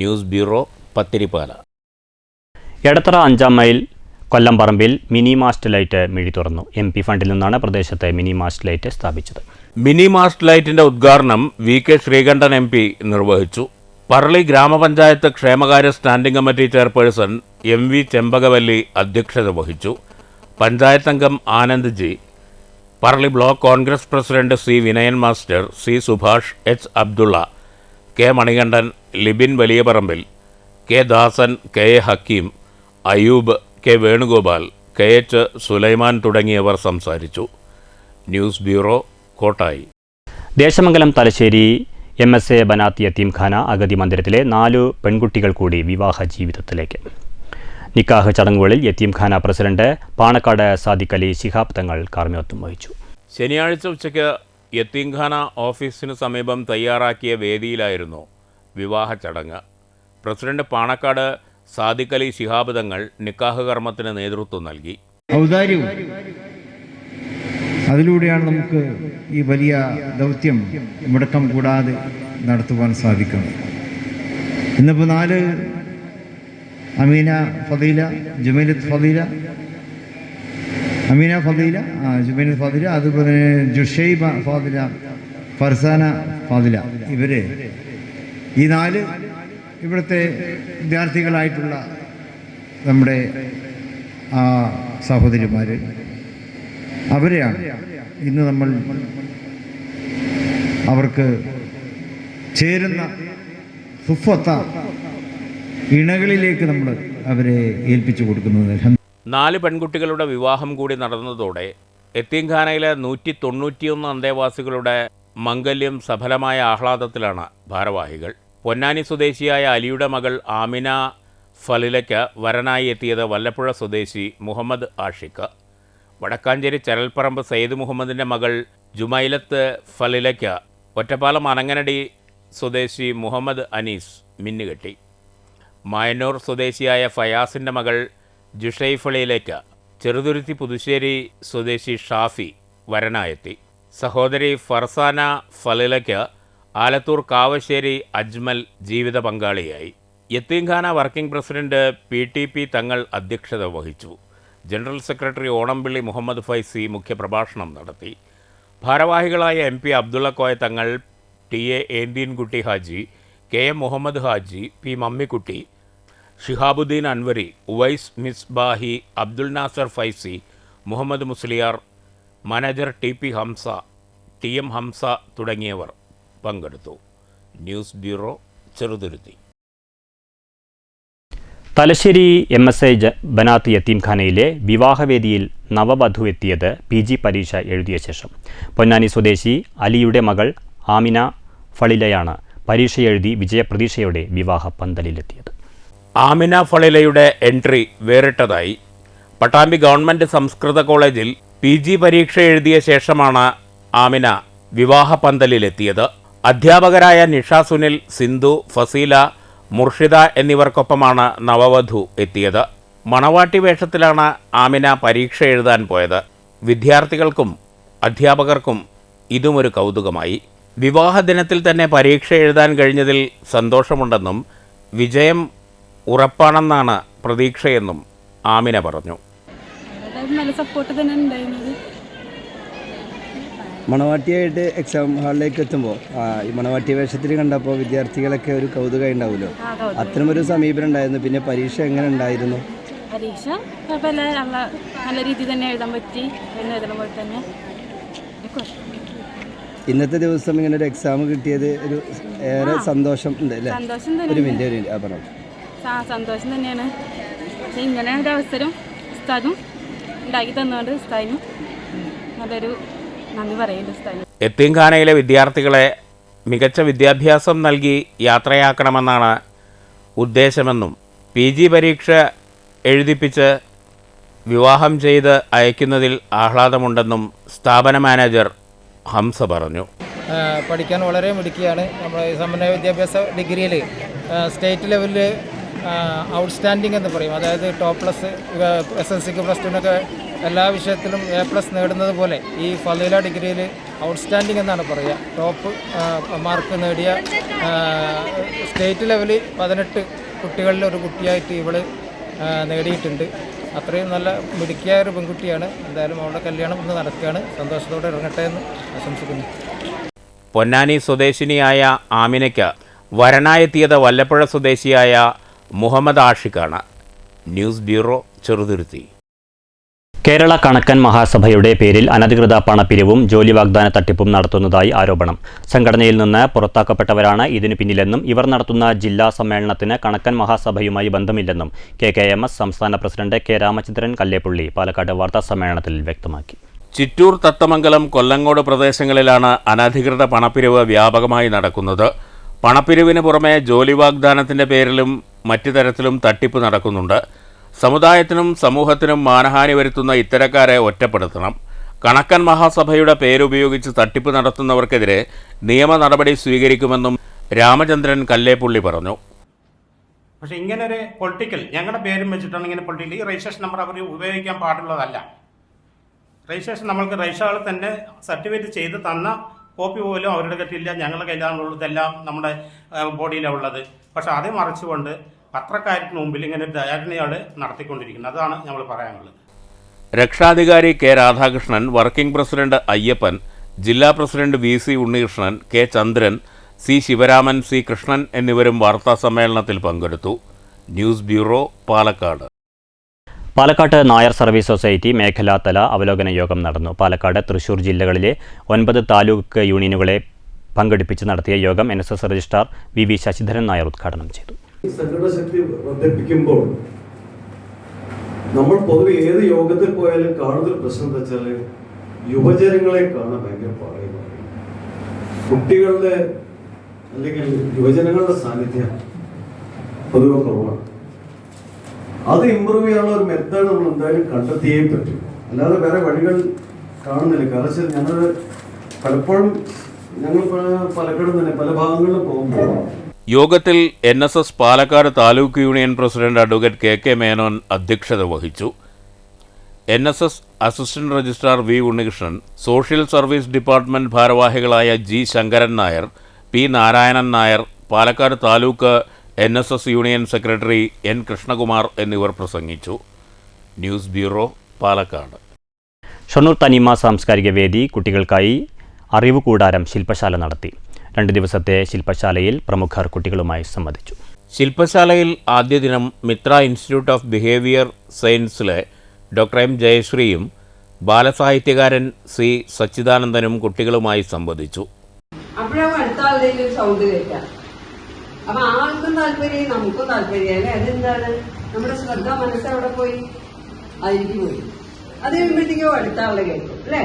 News bureau, Pathirippala. എടത്തറ 5-ാം മൈൽ കൊല്ലംപറമ്പിൽ മിനി മാസ്റ്റ് ലൈറ്റ് മിഴി തുറന്നു. MP ഫണ്ടിൽ നിന്നാണ് പ്രദേശത്ത് മിനി മാസ്റ്റ് ലൈറ്റ് സ്ഥാപിച്ചത്. മിനി മാസ്റ്റ് ലൈറ്റിന്റെ ഉദ്ഘാടനം VK ശ്രീകണ്ഠൻ MP നിർവഹിച്ചു. പറളി ഗ്രാമപഞ്ചായത്ത് ക്ഷേമകാര്യ standing committee chairperson MV Chembakavalli അധ്യക്ഷത വഹിച്ചു. പഞ്ചായത്ത് അംഗം Anand G, Parali block Congress president C Vinayan master, C Subhash, H Abdulla, K Manikandan, Libin Valiyaparambil, K Dasan, KA Hakeem, Ayub, K Venugopal, KH Sulaiman തുടങ്ങിയവർ സംസാരിച്ചു. News bureau, Kottayi. Desamangalam Thalassery MSA Banath Yatheemkhana അഗതി മന്ദിരത്തിലെ 4 പെൺകുട്ടികൾ കൂടി വിവാഹ ജീവിതത്തിലേക്ക്. നിക്കാഹ് ചടങ്ങുകളിൽ യത്തീംഖാന പ്രസിഡന്റ് പാണക്കാട് സാദിഖ് അലി ശിഹാബ് തങ്ങൾ കാർമ്മികത്വം വഹിച്ചു. ശനിയാഴ്ച ഉച്ചയ്ക്ക് യത്തീംഖാന ഓഫീസിന് സമീപം തയ്യാറാക്കിയ വേദിയിലായിരുന്നു വിവാഹ ചടങ്ങ്. പ്രസിഡന്റ് പാണക്കാട് സാദിഖ് അലി ശിഹാബ് തങ്ങൾ നിക്കാഹ് കർമ്മത്തിന് നേതൃത്വം നൽകി. ഔദാര്യവും അതിലൂടെയാണ് നമുക്ക് ഈ വലിയ ദൗത്യം മുടക്കം കൂടാതെ നടത്തുവാൻ സാധിക്കുന്നത്. ഇന്നിപ്പോൾ 4 അമീന ഫദീല, ജുമൈലത്ത് ഫദീല, അമീന ഫദീല, ജുമൈലത്ത് ഫദീല, അതുപോലെ ജുഷൈബ ഫാദില, ഫർസാന ഫാദില, ഇവർ ഈ 4 ഇവിടുത്തെ വിദ്യാർത്ഥികളായിട്ടുള്ള നമ്മുടെ സഹോദരിമാർ, അവരെയാണ് ഇന്ന് നമ്മൾ അവർക്ക് ചേരുന്ന സുഫത്ത ഇണകളിലേക്ക് നമ്മൾ അവരെ ഏൽപ്പിച്ചു കൊടുക്കുന്നത്. 4 പെൺകുട്ടികളുടെ വിവാഹം കൂടി നടന്നതോടെ യത്തീംഖാനയിലെ 191 അന്തേവാസികളുടെ മംഗല്യം സഫലമായ ആഹ്ലാദത്തിലാണ് ഭാരവാഹികൾ. പൊന്നാനി സ്വദേശിയായ അലിയുടെ മകൾ ആമിന ഫലിലയ്ക്ക് വരനായി എത്തിയത് വല്ലപ്പുഴ സ്വദേശി മുഹമ്മദ് ആഷിഖ്. വടക്കാഞ്ചേരി ചരൽപ്പറമ്പ് സയ്യിദ് മുഹമ്മദിൻ്റെ മകൾ ജുമൈലത്ത് ഫലിലയ്ക്ക് ഒറ്റപ്പാലം അനങ്ങനടി സ്വദേശി മുഹമ്മദ് അനീസ് മിന്നുകെട്ടി. മായന്നൂർ സ്വദേശിയായ ഫയാസിൻ്റെ മകൾ ജുഷൈഫളിയിലേക്ക് ചെറുതുരുത്തി പുതുശ്ശേരി സ്വദേശി ഷാഫി വരനായെത്തി. സഹോദരി ഫർസാന ഫലിലയ്ക്ക് ആലത്തൂർ കാവശ്ശേരി അജ്മൽ ജീവിത പങ്കാളിയായി. യത്തീംഖാന വർക്കിംഗ് പ്രസിഡന്റ് PTP തങ്ങൾ അധ്യക്ഷത വഹിച്ചു. ജനറൽ സെക്രട്ടറി ഓണംപിള്ളി മുഹമ്മദ് ഫൈസി മുഖ്യപ്രഭാഷണം നടത്തി. ഭാരവാഹികളായ MP Abdulla Koya Thangal, TA Enthiyankutty Haji, KM Muhammad Haji, P Mammikutty, Shihabuddin Anvari, Uvais Misbahi, Abdul Nasar Faizy, Muhammad Musliyar, manager TP Hamsa, TM Hamsa തുടങ്ങിയവർ പങ്കെടുത്തു. News bureau, Cheruthuruthy. Thalassery MSA Banath യത്തീംഖാനയിലെ വിവാഹവേദിയിൽ നവവധു എത്തിയത് PG പരീക്ഷ എഴുതിയ ശേഷം. പൊന്നാനി സ്വദേശി അലിയുടെ മകൾ ആമിന ഫളിലയാണ് പരീക്ഷ എഴുതി വിജയപ്രതീക്ഷയോടെ വിവാഹ പന്തലിലെത്തിയത്. ആമിന ഫളിലയുടെ എൻട്രി വേറിട്ടതായി. പട്ടാമ്പി ഗവൺമെൻറ് സംസ്കൃത കോളേജിൽ PG പരീക്ഷ എഴുതിയ ശേഷമാണ് ആമിന വിവാഹ പന്തലിലെത്തിയത്. അധ്യാപകരായ നിഷ സുനിൽ, സിന്ധു, ഫസീല, മുർഷിദ എന്നിവർക്കൊപ്പമാണ് നവവധു എത്തിയത്. മണവാട്ടി വേഷത്തിലാണ് ആമിന പരീക്ഷ എഴുതാൻ പോയത്. വിദ്യാർത്ഥികൾക്കും അധ്യാപകർക്കും ഇതുമൊരു കൗതുകമായി. വിവാഹ ദിനത്തിൽ തന്നെ പരീക്ഷ എഴുതാൻ കഴിഞ്ഞതിൽ സന്തോഷമുണ്ടെന്നും വിജയം ഉറപ്പാണെന്നാണ് പ്രതീക്ഷയെന്നും ആമിന പറഞ്ഞു. നല്ല സപ്പോർട്ട് തന്നെ ഉണ്ടായിരുന്നത്. മണവാട്ടിയായിട്ട് എക്സാം ഹാളിലേക്ക് എത്തുമ്പോൾ ഈ മണവാട്ടി വേഷത്തിൽ കണ്ടപ്പോൾ വിദ്യാർത്ഥികളൊക്കെ ഒരു കൗതുകം ഉണ്ടാവുമല്ലോ, അത്തരമൊരു സമീപനം ഉണ്ടായിരുന്നു. പിന്നെ പരീക്ഷ എങ്ങനെ ഉണ്ടായിരുന്നു? പരീക്ഷ നല്ല രീതിയിൽ തന്നെ എഴുതാൻ പറ്റി. എഴുതുന്ന പോലെ തന്നെ ഇന്നത്തെ ദിവസം ഇങ്ങനെ ഒരു എക്സാം കിട്ടിയത് ഒരു ഏറെ സന്തോഷം ഉണ്ട് അല്ലേ? ഒരു മിനിറ്റ് പറഞ്ഞു. സന്തോഷം തന്നെയാണ്. പക്ഷെ ഇങ്ങനെ ഒരു അവസരം ഉസ്താദും ഉണ്ടാക്കി തന്നുകൊണ്ട് ഉസ്താദിനും നല്ലൊരു നന്ദി പറയുന്നുണ്ട് ഉസ്താദിന്. യത്തീംഖാനയിലെ വിദ്യാർത്ഥികളെ മികച്ച വിദ്യാഭ്യാസം നൽകി യാത്രയാക്കണമെന്നാണ് ഉദ്ദേശമെന്നും PG പരീക്ഷ എഴുതിപ്പിച്ച് വിവാഹം ചെയ്ത് അയക്കുന്നതിൽ ആഹ്ലാദമുണ്ടെന്നും സ്ഥാപന മാനേജർ ഹംസ പറഞ്ഞു. പഠിക്കാൻ വളരെ മിടുക്കിയാണ്. നമ്മുടെ സമന്വയ വിദ്യാഭ്യാസ ഡിഗ്രിയിൽ സ്റ്റേറ്റ് ലെവലിൽ ഔട്ട്സ്റ്റാൻഡിംഗ് എന്ന് പറയും. അതായത് +, SSLCക്ക് +2 എല്ലാ വിഷയത്തിലും A+ നേടുന്നത് പോലെ ഈ ഫളീല ഡിഗ്രിയിൽ ഔട്ട്സ്റ്റാൻഡിംഗ് എന്നാണ് പറയുക. ടോപ്പ് മാർക്ക് നേടിയ സ്റ്റേറ്റ് ലെവലിൽ 18 കുട്ടികളിൽ ഒരു കുട്ടിയായിട്ട് ഇവള് നേടിയിട്ടുണ്ട്. അത്രയും നല്ല മിടുക്കിയായ ഒരു പെൺകുട്ടിയാണ്. എന്തായാലും അവളുടെ കല്യാണം ഇന്ന് നടക്കുകയാണ്. സന്തോഷത്തോടെ ഇറങ്ങട്ടെ എന്ന് ആശംസിക്കുന്നു. പൊന്നാനി സ്വദേശിനിയായ ആമിനയ്ക്ക് വരനായെത്തിയത് വല്ലപ്പുഴ സ്വദേശിയായ മുഹമ്മദ് ആഷിഖാണ്. News bureau, Cheruthuruthy. കേരള കണക്കൻ മഹാസഭയുടെ പേരിൽ അനധികൃത പണപ്പിരിവും ജോലി വാഗ്ദാന തട്ടിപ്പും നടത്തുന്നതായി ആരോപണം. സംഘടനയിൽ നിന്ന് പുറത്താക്കപ്പെട്ടവരാണ് ഇതിനു പിന്നിലെന്നും ഇവർ നടത്തുന്ന ജില്ലാ സമ്മേളനത്തിന് കണക്കൻ മഹാസഭയുമായി ബന്ധമില്ലെന്നും KKMS സംസ്ഥാന പ്രസിഡന്റ് K. രാമചന്ദ്രൻ കല്ലേപ്പുള്ളി പാലക്കാട് വാർത്താസമ്മേളനത്തിൽ വ്യക്തമാക്കി. ചിറ്റൂർ, തത്തമംഗലം, കൊല്ലങ്കോട് പ്രദേശങ്ങളിലാണ് അനധികൃത പണപ്പിരിവ് വ്യാപകമായി നടക്കുന്നത്. പണപ്പിരിവിന് പുറമെ ജോലി വാഗ്ദാനത്തിൻ്റെ പേരിലും മറ്റു തരത്തിലും തട്ടിപ്പ് നടക്കുന്നുണ്ട്. സമുദായത്തിനും സമൂഹത്തിനും മാനഹാനി വരുത്തുന്ന ഇത്തരക്കാരെ ഒറ്റപ്പെടുത്തണം. കണക്കൻ മഹാസഭയുടെ പേരുപയോഗിച്ച് തട്ടിപ്പ് നടത്തുന്നവർക്കെതിരെ നിയമ നടപടി സ്വീകരിക്കുമെന്നും രാമചന്ദ്രൻ കല്ലേപ്പുള്ളി പറഞ്ഞു. പക്ഷേ ഇങ്ങനൊരു പൊളിറ്റിക്കൽ ഞങ്ങളുടെ പേരും വെച്ചിട്ടാണ് ഇങ്ങനെ പൊളിറ്റിക്കൽ ഈ രജിസ്ട്രേഷൻ നമ്പർ അവർ ഉപയോഗിക്കാൻ പാടുള്ളതല്ല. രജിസ്ട്രേഷൻ നമ്മൾക്ക് രജിസ്ട്രാൾ തന്നെ സർട്ടിഫിക്കറ്റ് ചെയ്ത് തന്ന കോപ്പി പോലും അവരുടെ കയ്യിലില്ല. ഞങ്ങളുടെ കയ്യിലാണുള്ളതെല്ലാം നമ്മുടെ ബോഡിയിലാണ് ഉള്ളത്. പക്ഷെ അത് മറിച്ചുകൊണ്ട് പത്രക്കാർക്ക് മുമ്പിൽ ഇങ്ങനെ ധാരണയാണ് നടത്തിക്കൊണ്ടിരിക്കുന്നത്. അതാണ് ഞങ്ങൾ പറയാനുള്ളത്. രക്ഷാധികാരി K. Radhakrishnan, working president Ayyappan, ജില്ലാ പ്രസിഡന്റ് VC ഉണ്ണികൃഷ്ണൻ, K. ചന്ദ്രൻ, C. ശിവരാമൻ, C. കൃഷ്ണൻ എന്നിവരും വാർത്താസമ്മേളനത്തിൽ പങ്കെടുത്തു. News bureau, Palakkad. പാലക്കാട്ട് നായർ സർവീസ് സൊസൈറ്റി മേഖലാതല അവലോകന യോഗം നടന്നു. പാലക്കാട്, തൃശൂർ ജില്ലകളിലെ 9 താലൂക്ക് യൂണിയനുകളെ പങ്കെടുപ്പിച്ച് നടത്തിയ യോഗം NSS registrar VV Sasidharan Nair ഉദ്ഘാടനം ചെയ്തു. സംഘടനശക്തി വർദ്ധിപ്പിക്കുമ്പോൾ നമ്മൾ പൊതുവെ ഏത് യോഗത്തിൽ പോയാലും കാണുന്നൊരു പ്രശ്നം എന്താ വെച്ചാൽ യുവജനങ്ങളെ കാണാൻ ഭയങ്കര പാടുകയാണ്. കുട്ടികളുടെ അല്ലെങ്കിൽ യുവജനങ്ങളുടെ സാന്നിധ്യം പൊതുവെ കുറവാണ്. അത് ഇമ്പ്രൂവ് ചെയ്യാനുള്ള ഒരു മെത്തേഡ് നമ്മൾ എന്തായാലും കണ്ടെത്തിയേ പറ്റും. അല്ലാതെ വേറെ വഴികൾ കാണുന്നില്ല. കാരണം ഞങ്ങൾ പലപ്പോഴും ഞങ്ങൾ പാലക്കാട് തന്നെ പല ഭാഗങ്ങളിലും പോകുമ്പോൾ യോഗത്തിൽ NSS Palakkad taluk union president advocate KK Menon അധ്യക്ഷത വഹിച്ചു. NSS assistant registrar V. Unnikrishnan, social service department ഭാരവാഹികളായ G. Sankaran Nair, P. Narayanan Nair, Palakkad taluk NSS union secretary N. Krishnakumar എന്നിവർ പ്രസംഗിച്ചു. News bureau, Palakkad. ഷൊർണൂർ തനിമ സാംസ്കാരിക വേദി കുട്ടികൾക്കായി അറിവ് കൂടാരം ശില്പശാല നടത്തി. 2 ദിവസത്തെ ശില്പശാലയിൽ പ്രമുഖർ കുട്ടികളുമായി സംവദിച്ചു. ശില്പശാലയിൽ ആദ്യ ദിനം മിത്ര ഇൻസ്റ്റിറ്റ്യൂട്ട് ഓഫ് ബിഹേവിയർ സയൻസിലെ ഡോക്ടർ M. ജയശ്രീയും ബാലസാഹിത്യകാരൻ C. സച്ചിദാനന്ദനും കുട്ടികളുമായി സംവദിച്ചു. അപ്പോഴാണ് അടുത്ത ആളുടെ സൗണ്ട് കേൾക്കാം. അപ്പൊ ആൾക്കും താല്പര്യം നമുക്കും താല്പര്യം അല്ലേ? അതെന്താണ് നമ്മുടെ ശ്രദ്ധ മനസ്സെവിടെ പോയി? അതിലേക്ക് പോയി. അത് കഴിയുമ്പോഴത്തേക്കും അടുത്ത ആളെ കേൾക്കും അല്ലേ?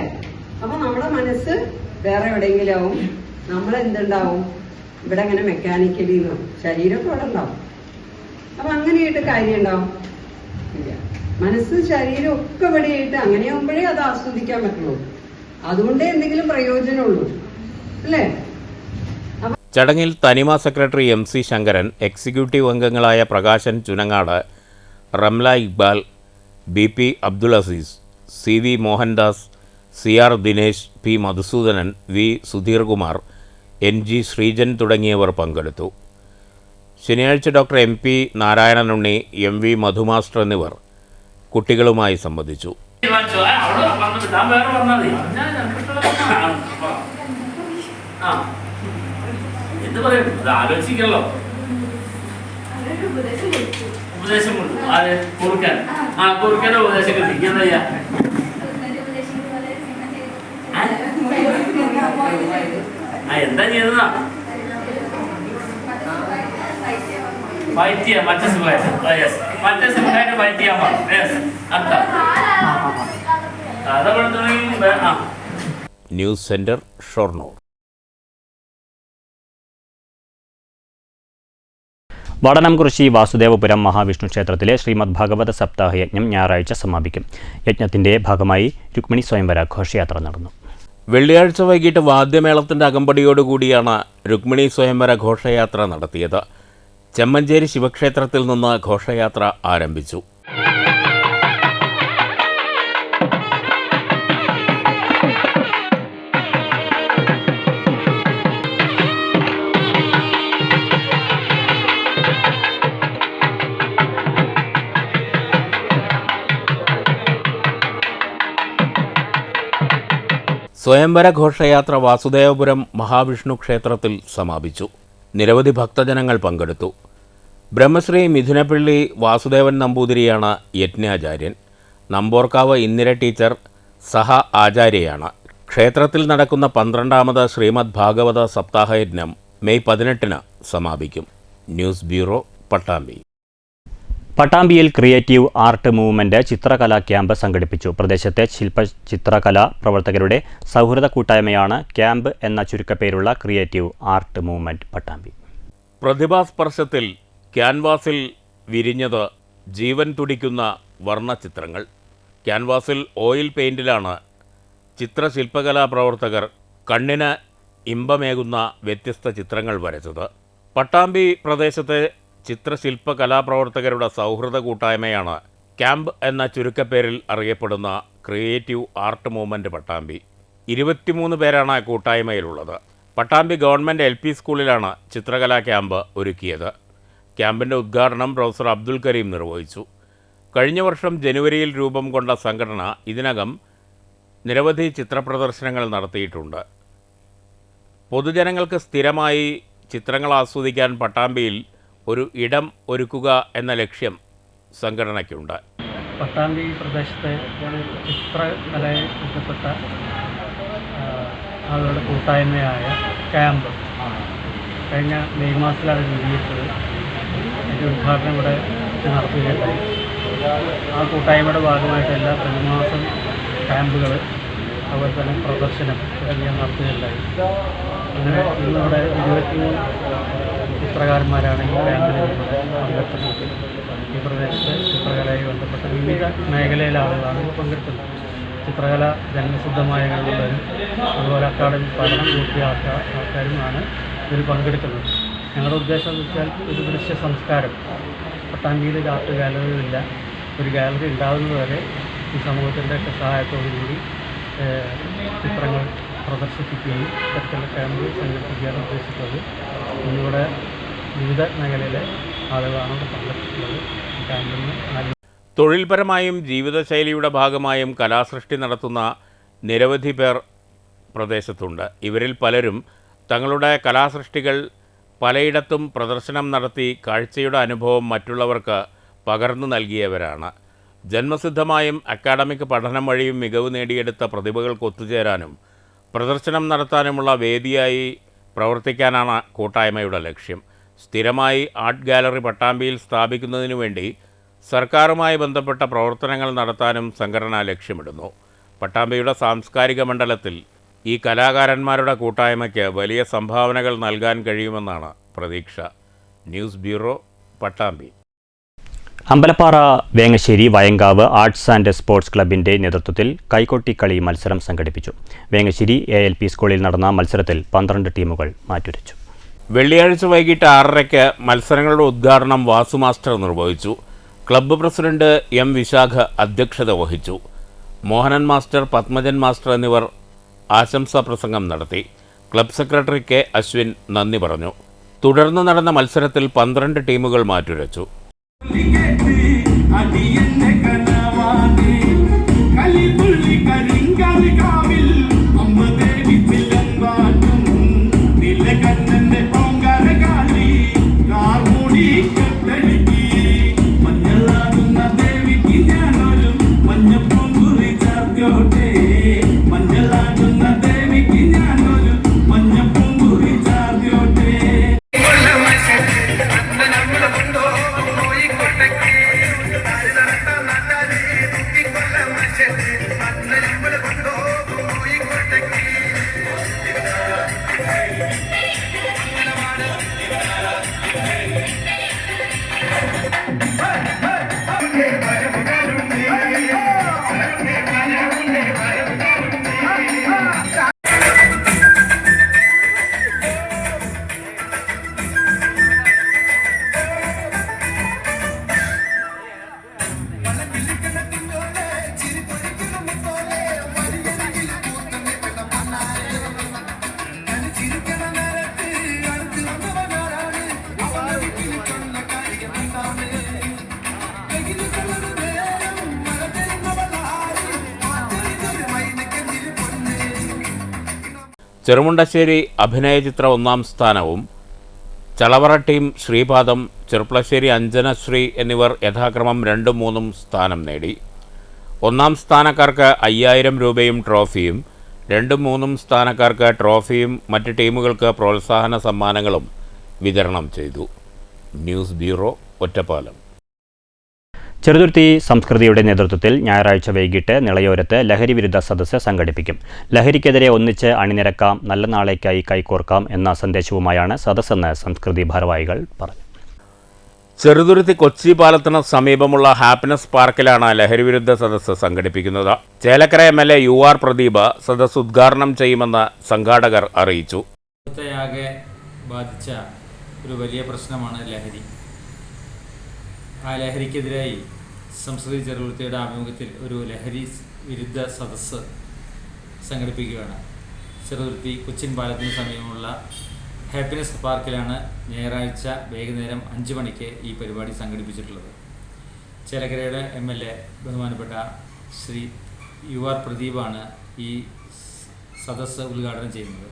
അപ്പൊ നമ്മുടെ മനസ്സ് വേറെ എവിടെയെങ്കിലും ആവും. നമ്മളെന്തുണ്ടാവും? ഇവിടെ അങ്ങനെ മെക്കാനിക്കലി ശരീരമൊക്കെ അവിടെ ഉണ്ടാവും. അപ്പൊ അങ്ങനെയായിട്ട് കാര്യം ഉണ്ടാവും ഇല്ല. മനസ്സ് ശരീരം ഒക്കെ ഇവിടെയായിട്ട് അങ്ങനെയാകുമ്പോഴേ അത് ആസ്വദിക്കാൻ പറ്റുള്ളൂ. അതുകൊണ്ടേ എന്തെങ്കിലും പ്രയോജനമുള്ളൂ അല്ലേ? ചടങ്ങിൽ തനിമ സെക്രട്ടറി MC ശങ്കരൻ, എക്സിക്യൂട്ടീവ് അംഗങ്ങളായ Prakashan Chunangad, Ramla Iqbal, BP Abdul Azeez, CV Mohandas, CR Dinesh, P Madhusoodanan, V Sudheer Kumar, NG Sreejan തുടങ്ങിയവർ പങ്കെടുത്തു. ശനിയാഴ്ച doctor MP Narayananunni, MV Madhu Master എന്നിവർ കുട്ടികളുമായി സംവദിച്ചു. ആലോചിക്കല്ലോ ഉപദേശം കൊടുത്തു. ആര്? കുറുക്കൻ. കുറുക്കന്റെ ഉപദേശം കിട്ടി. എന്താ എന്താ ചെയ്തതാ? ഫൈറ്റ് ചെയ്യാം മറ്റേ സുഖമായിട്ട്. മറ്റേ സുഖമായിട്ട് ഫൈറ്റ് ചെയ്യാൻ പാടും. അർത്ഥം അതവിടെ തുടങ്ങി. News centre Shoranur. വടനംകുറിശി വാസുദേവപുരം മഹാവിഷ്ണു ക്ഷേത്രത്തിലെ ശ്രീമദ് ഭാഗവത സപ്താഹ യജ്ഞം ഞായറാഴ്ച സമാപിക്കും. യജ്ഞത്തിന്റെ ഭാഗമായി രുക്മിണി സ്വയംവര ഘോഷയാത്ര നടന്നു. വെള്ളിയാഴ്ച വൈകിട്ട് വാദ്യമേളത്തിന്റെ അകമ്പടിയോടുകൂടിയാണ് രുക്മിണി സ്വയംവര ഘോഷയാത്ര നടത്തിയത്. ചെമ്മഞ്ചേരി ശിവക്ഷേത്രത്തിൽ നിന്ന് ഘോഷയാത്ര ആരംഭിച്ചു. സ്വയംവര ഘോഷയാത്ര വാസുദേവപുരം മഹാവിഷ്ണു ക്ഷേത്രത്തിൽ സമാപിച്ചു. നിരവധി ഭക്തജനങ്ങൾ പങ്കെടുത്തു. ബ്രഹ്മശ്രീ മിഥുനപ്പള്ളി വാസുദേവൻ നമ്പൂതിരിയാണ് യജ്ഞാചാര്യൻ. നമ്പോർക്കാവ് ഇന്ദിര ടീച്ചർ സഹ ആചാര്യയാണ്. ക്ഷേത്രത്തിൽ നടക്കുന്ന 12ാമത് ശ്രീമദ് ഭാഗവത സപ്താഹയജ്ഞം മെയ് 18 സമാപിക്കും. News bureau, Pattambi. പട്ടാമ്പിയിൽ ക്രിയേറ്റീവ് ആർട്ട് മൂവ്മെന്റ് ചിത്രകലാ ക്യാമ്പ് സംഘടിപ്പിച്ചു. പ്രദേശത്തെ ചിത്രകലാ പ്രവർത്തകരുടെ സൗഹൃദ കൂട്ടായ്മയാണ് ക്യാമ്പ് എന്ന ചുരുക്കപ്പേരുള്ള ക്രിയേറ്റീവ് ആർട്ട് മൂവ്മെന്റ് പട്ടാമ്പി. പ്രതിഭാസ്പർശത്തിൽ ക്യാൻവാസിൽ വിരിഞ്ഞത് ജീവൻ തുടിക്കുന്ന വർണ്ണചിത്രങ്ങൾ. ക്യാൻവാസിൽ ഓയിൽ പെയിന്റിലാണ് ചിത്രശില്പകലാ പ്രവർത്തകർ കണ്ണിന് ഇമ്പമേകുന്ന വ്യത്യസ്ത ചിത്രങ്ങൾ വരച്ചത്. പട്ടാമ്പി പ്രദേശത്തെ ചിത്രശില്പ കലാപ്രവർത്തകരുടെ സൗഹൃദ കൂട്ടായ്മയാണ് ക്യാമ്പ് എന്ന ചുരുക്കപ്പേരിൽ അറിയപ്പെടുന്ന ക്രിയേറ്റീവ് ആർട്ട് മൂവ്മെൻറ്റ് പട്ടാമ്പി. 23 പേരാണ് കൂട്ടായ്മയിലുള്ളത്. പട്ടാമ്പി ഗവൺമെൻറ് LP സ്കൂളിലാണ് ചിത്രകലാ ക്യാമ്പ് ഒരുക്കിയത്. ക്യാമ്പിൻ്റെ ഉദ്ഘാടനം പ്രൊഫസർ അബ്ദുൽ കരീം നിർവഹിച്ചു. കഴിഞ്ഞ വർഷം ജനുവരിയിൽ രൂപം കൊണ്ട സംഘടന ഇതിനകം നിരവധി ചിത്രപ്രദർശനങ്ങൾ നടത്തിയിട്ടുണ്ട്. പൊതുജനങ്ങൾക്ക് സ്ഥിരമായി ചിത്രങ്ങൾ ആസ്വദിക്കാൻ പട്ടാമ്പിയിൽ ഒരു ഇടം ഒരുക്കുക എന്ന ലക്ഷ്യം സംഘടനയ്ക്കുണ്ട്. പട്ടാമ്പി പ്രദേശത്തെ ചിത്രകലയെ ബന്ധപ്പെട്ട ആളുകളുടെ കൂട്ടായ്മയായ ക്യാമ്പ് കഴിഞ്ഞ മെയ് മാസത്തിലാണ് രൂപീകരിച്ചത്. അതിൻ്റെ ഉദ്ഘാടനം ഇവിടെ നടത്തുകയുണ്ടായി. ആ കൂട്ടായ്മയുടെ ഭാഗമായിട്ട് എല്ലാ പ്രതിമാസം ക്യാമ്പുകൾ, അതുപോലെ തന്നെ പ്രദർശനം തുടങ്ങിയ നടത്തുകയുണ്ടായി. അങ്ങനെ ഇന്നിവിടെ 23 ചിത്രകാരന്മാരാണ് ഈ ക്യാമ്പിൽ പങ്കെടുക്കുന്നത്. ഈ പ്രദേശത്തെ ചിത്രകലയുമായി ബന്ധപ്പെട്ട വിവിധ മേഖലയിലെ ആളുകളാണ് പങ്കെടുക്കുന്നത്. ചിത്രകല ജന്മസിദ്ധമായ കഴിവുള്ളവരും അതുപോലെ അക്കാദമി പഠനം പൂർത്തിയാക്കിയ ആൾക്കാരുമാണ് ഇതിൽ പങ്കെടുക്കുന്നത്. ഞങ്ങളുടെ ഉദ്ദേശം എന്ന് വെച്ചാൽ ഒരു ദൃശ്യ സംസ്കാരം പട്ടാമ്പിയിൽ ആർട്ട് ഗാലറികളില്ല. ഒരു ഗാലറി ഉണ്ടാകുന്നതുവരെ ഈ സമൂഹത്തിൻ്റെയൊക്കെ സഹായത്തോടുകൂടി ചിത്രങ്ങൾ പ്രദർശിപ്പിക്കുകയും ഇത്തരത്തിലുള്ള ക്യാമ്പുകൾ സംഘടിപ്പിക്കുകയാണ് ഉദ്ദേശിച്ചത്. ഇന്നിവിടെ വിവിധ മേഖലയിലെ ആളുകളാണ് പങ്കെടുക്കുന്നത്. ക്യാമ്പിന് തൊഴിൽപരമായും ജീവിതശൈലിയുടെ ഭാഗമായും കലാസൃഷ്ടി നടത്തുന്ന നിരവധി പേർ പ്രദേശത്തുണ്ട്. ഇവരിൽ പലരും തങ്ങളുടെ കലാസൃഷ്ടികൾ പലയിടത്തും പ്രദർശനം നടത്തി കാഴ്ചയുടെ അനുഭവം മറ്റുള്ളവർക്ക് പകർന്നു നൽകിയവരാണ്. ജന്മസിദ്ധമായും അക്കാഡമിക് പഠനം വഴിയും മികവ് നേടിയെടുത്ത പ്രതിഭകൾക്ക് ഒത്തുചേരാനും പ്രദർശനം നടത്താനുമുള്ള വേദിയായി പ്രവർത്തിക്കാനാണ് കൂട്ടായ്മയുടെ ലക്ഷ്യം. സ്ഥിരമായി ആർട്ട് ഗാലറി പട്ടാമ്പിയിൽ സ്ഥാപിക്കുന്നതിനു വേണ്ടി സർക്കാരുമായി ബന്ധപ്പെട്ട പ്രവർത്തനങ്ങൾ നടത്താനും സംഘടന ലക്ഷ്യമിടുന്നു. പട്ടാമ്പിയുടെ സാംസ്കാരിക മണ്ഡലത്തിൽ ഈ കലാകാരന്മാരുടെ കൂട്ടായ്മയ്ക്ക് വലിയ സംഭാവനകൾ നൽകാൻ കഴിയുമെന്നാണ് പ്രതീക്ഷ. News bureau, Pattambi. Ambalappara Vengassery Vayankavu arts and sports ക്ലബിൻ്റെ നേതൃത്വത്തിൽ കൈകൊട്ടിക്കളി മത്സരം സംഘടിപ്പിച്ചു. വേങ്ങശ്ശേരി ALP സ്കൂളിൽ നടന്ന മത്സരത്തിൽ 12 ടീമുകൾ മാറ്റുരച്ചു. വെള്ളിയാഴ്ച വൈകിട്ട് 6:30 മത്സരങ്ങളുടെ ഉദ്ഘാടനം വാസു മാസ്റ്റർ നിർവഹിച്ചു. Club president M. വിശാഖ അധ്യക്ഷത വഹിച്ചു. മോഹനൻ മാസ്റ്റർ, പത്മജൻ മാസ്റ്റർ എന്നിവർ ആശംസാ പ്രസംഗം നടത്തി. Club secretary K. അശ്വിൻ നന്ദി പറഞ്ഞു. തുടർന്ന് നടന്ന മത്സരത്തിൽ 12 ടീമുകൾ മാറ്റുരച്ചു. ചെറുമുണ്ടശ്ശേരി അഭിനയചിത്ര 1ാം സ്ഥാനവും ചളവറ ടീം ശ്രീപാദം, ചെറുപ്പളശ്ശേരി അഞ്ജനശ്രീ എന്നിവർ യഥാക്രമം 2ഉം 3ഉം സ്ഥാനം നേടി. 1ാം സ്ഥാനക്കാർക്ക് 5000 രൂപയും ട്രോഫിയും, 2ഉം 3ഉം സ്ഥാനക്കാർക്ക് ട്രോഫിയും മറ്റ് ടീമുകൾക്ക് പ്രോത്സാഹന സമ്മാനങ്ങളും വിതരണം ചെയ്തു. News bureau, Ottapalam. ചെറുതുരുത്തി സംസ്കൃതിയുടെ നേതൃത്വത്തിൽ ഞായറാഴ്ച വൈകിട്ട് നിളയോരത്ത് ലഹരി വിരുദ്ധ സദസ്സ് സംഘടിപ്പിക്കും. ലഹരിക്കെതിരെ ഒന്നിച്ച് അണിനിരക്കാം, നല്ല നാളേക്കായി കൈകോർക്കാം എന്ന സന്ദേശവുമായാണ് സദസ്സെന്ന് സംസ്കൃതി ഭാരവാഹികൾ പറഞ്ഞു. ചെറുതുരുത്തി കൊച്ചി പാലത്തിന് സമീപമുള്ള ഹാപ്പിനെസ് പാർക്കിലാണ് ലഹരിവിരുദ്ധ സദസ്സ് സംഘടിപ്പിക്കുന്നത്. ചേലക്കര MLA UR പ്രദീപ് സദസ്സ് ഉദ്ഘാടനം ചെയ്യുമെന്ന് സംഘാടകർ അറിയിച്ചു. ആകെ ബാധിച്ച ഒരു വലിയ പ്രശ്നമാണ് ലഹരി. ആ ലഹരിക്കെതിരായി സംസ്കൃതി ചെറുതുരുത്തിയുടെ ആഭിമുഖ്യത്തിൽ ഒരു ലഹരി വിരുദ്ധ സദസ്സ് സംഘടിപ്പിക്കുകയാണ്. ചെറുതുരുത്തി കൊച്ചിൻ പാലത്തിന് സമീപമുള്ള ഹാപ്പിനെസ് പാർക്കിലാണ് ഞായറാഴ്ച വൈകുന്നേരം 5 മണിക്ക് ഈ പരിപാടി സംഘടിപ്പിച്ചിട്ടുള്ളത്. ചേലക്കരയുടെ MLA ബഹുമാനപ്പെട്ട ശ്രീ UR പ്രദീപാണ് ഈ സദസ്സ് ഉദ്ഘാടനം ചെയ്യുന്നത്.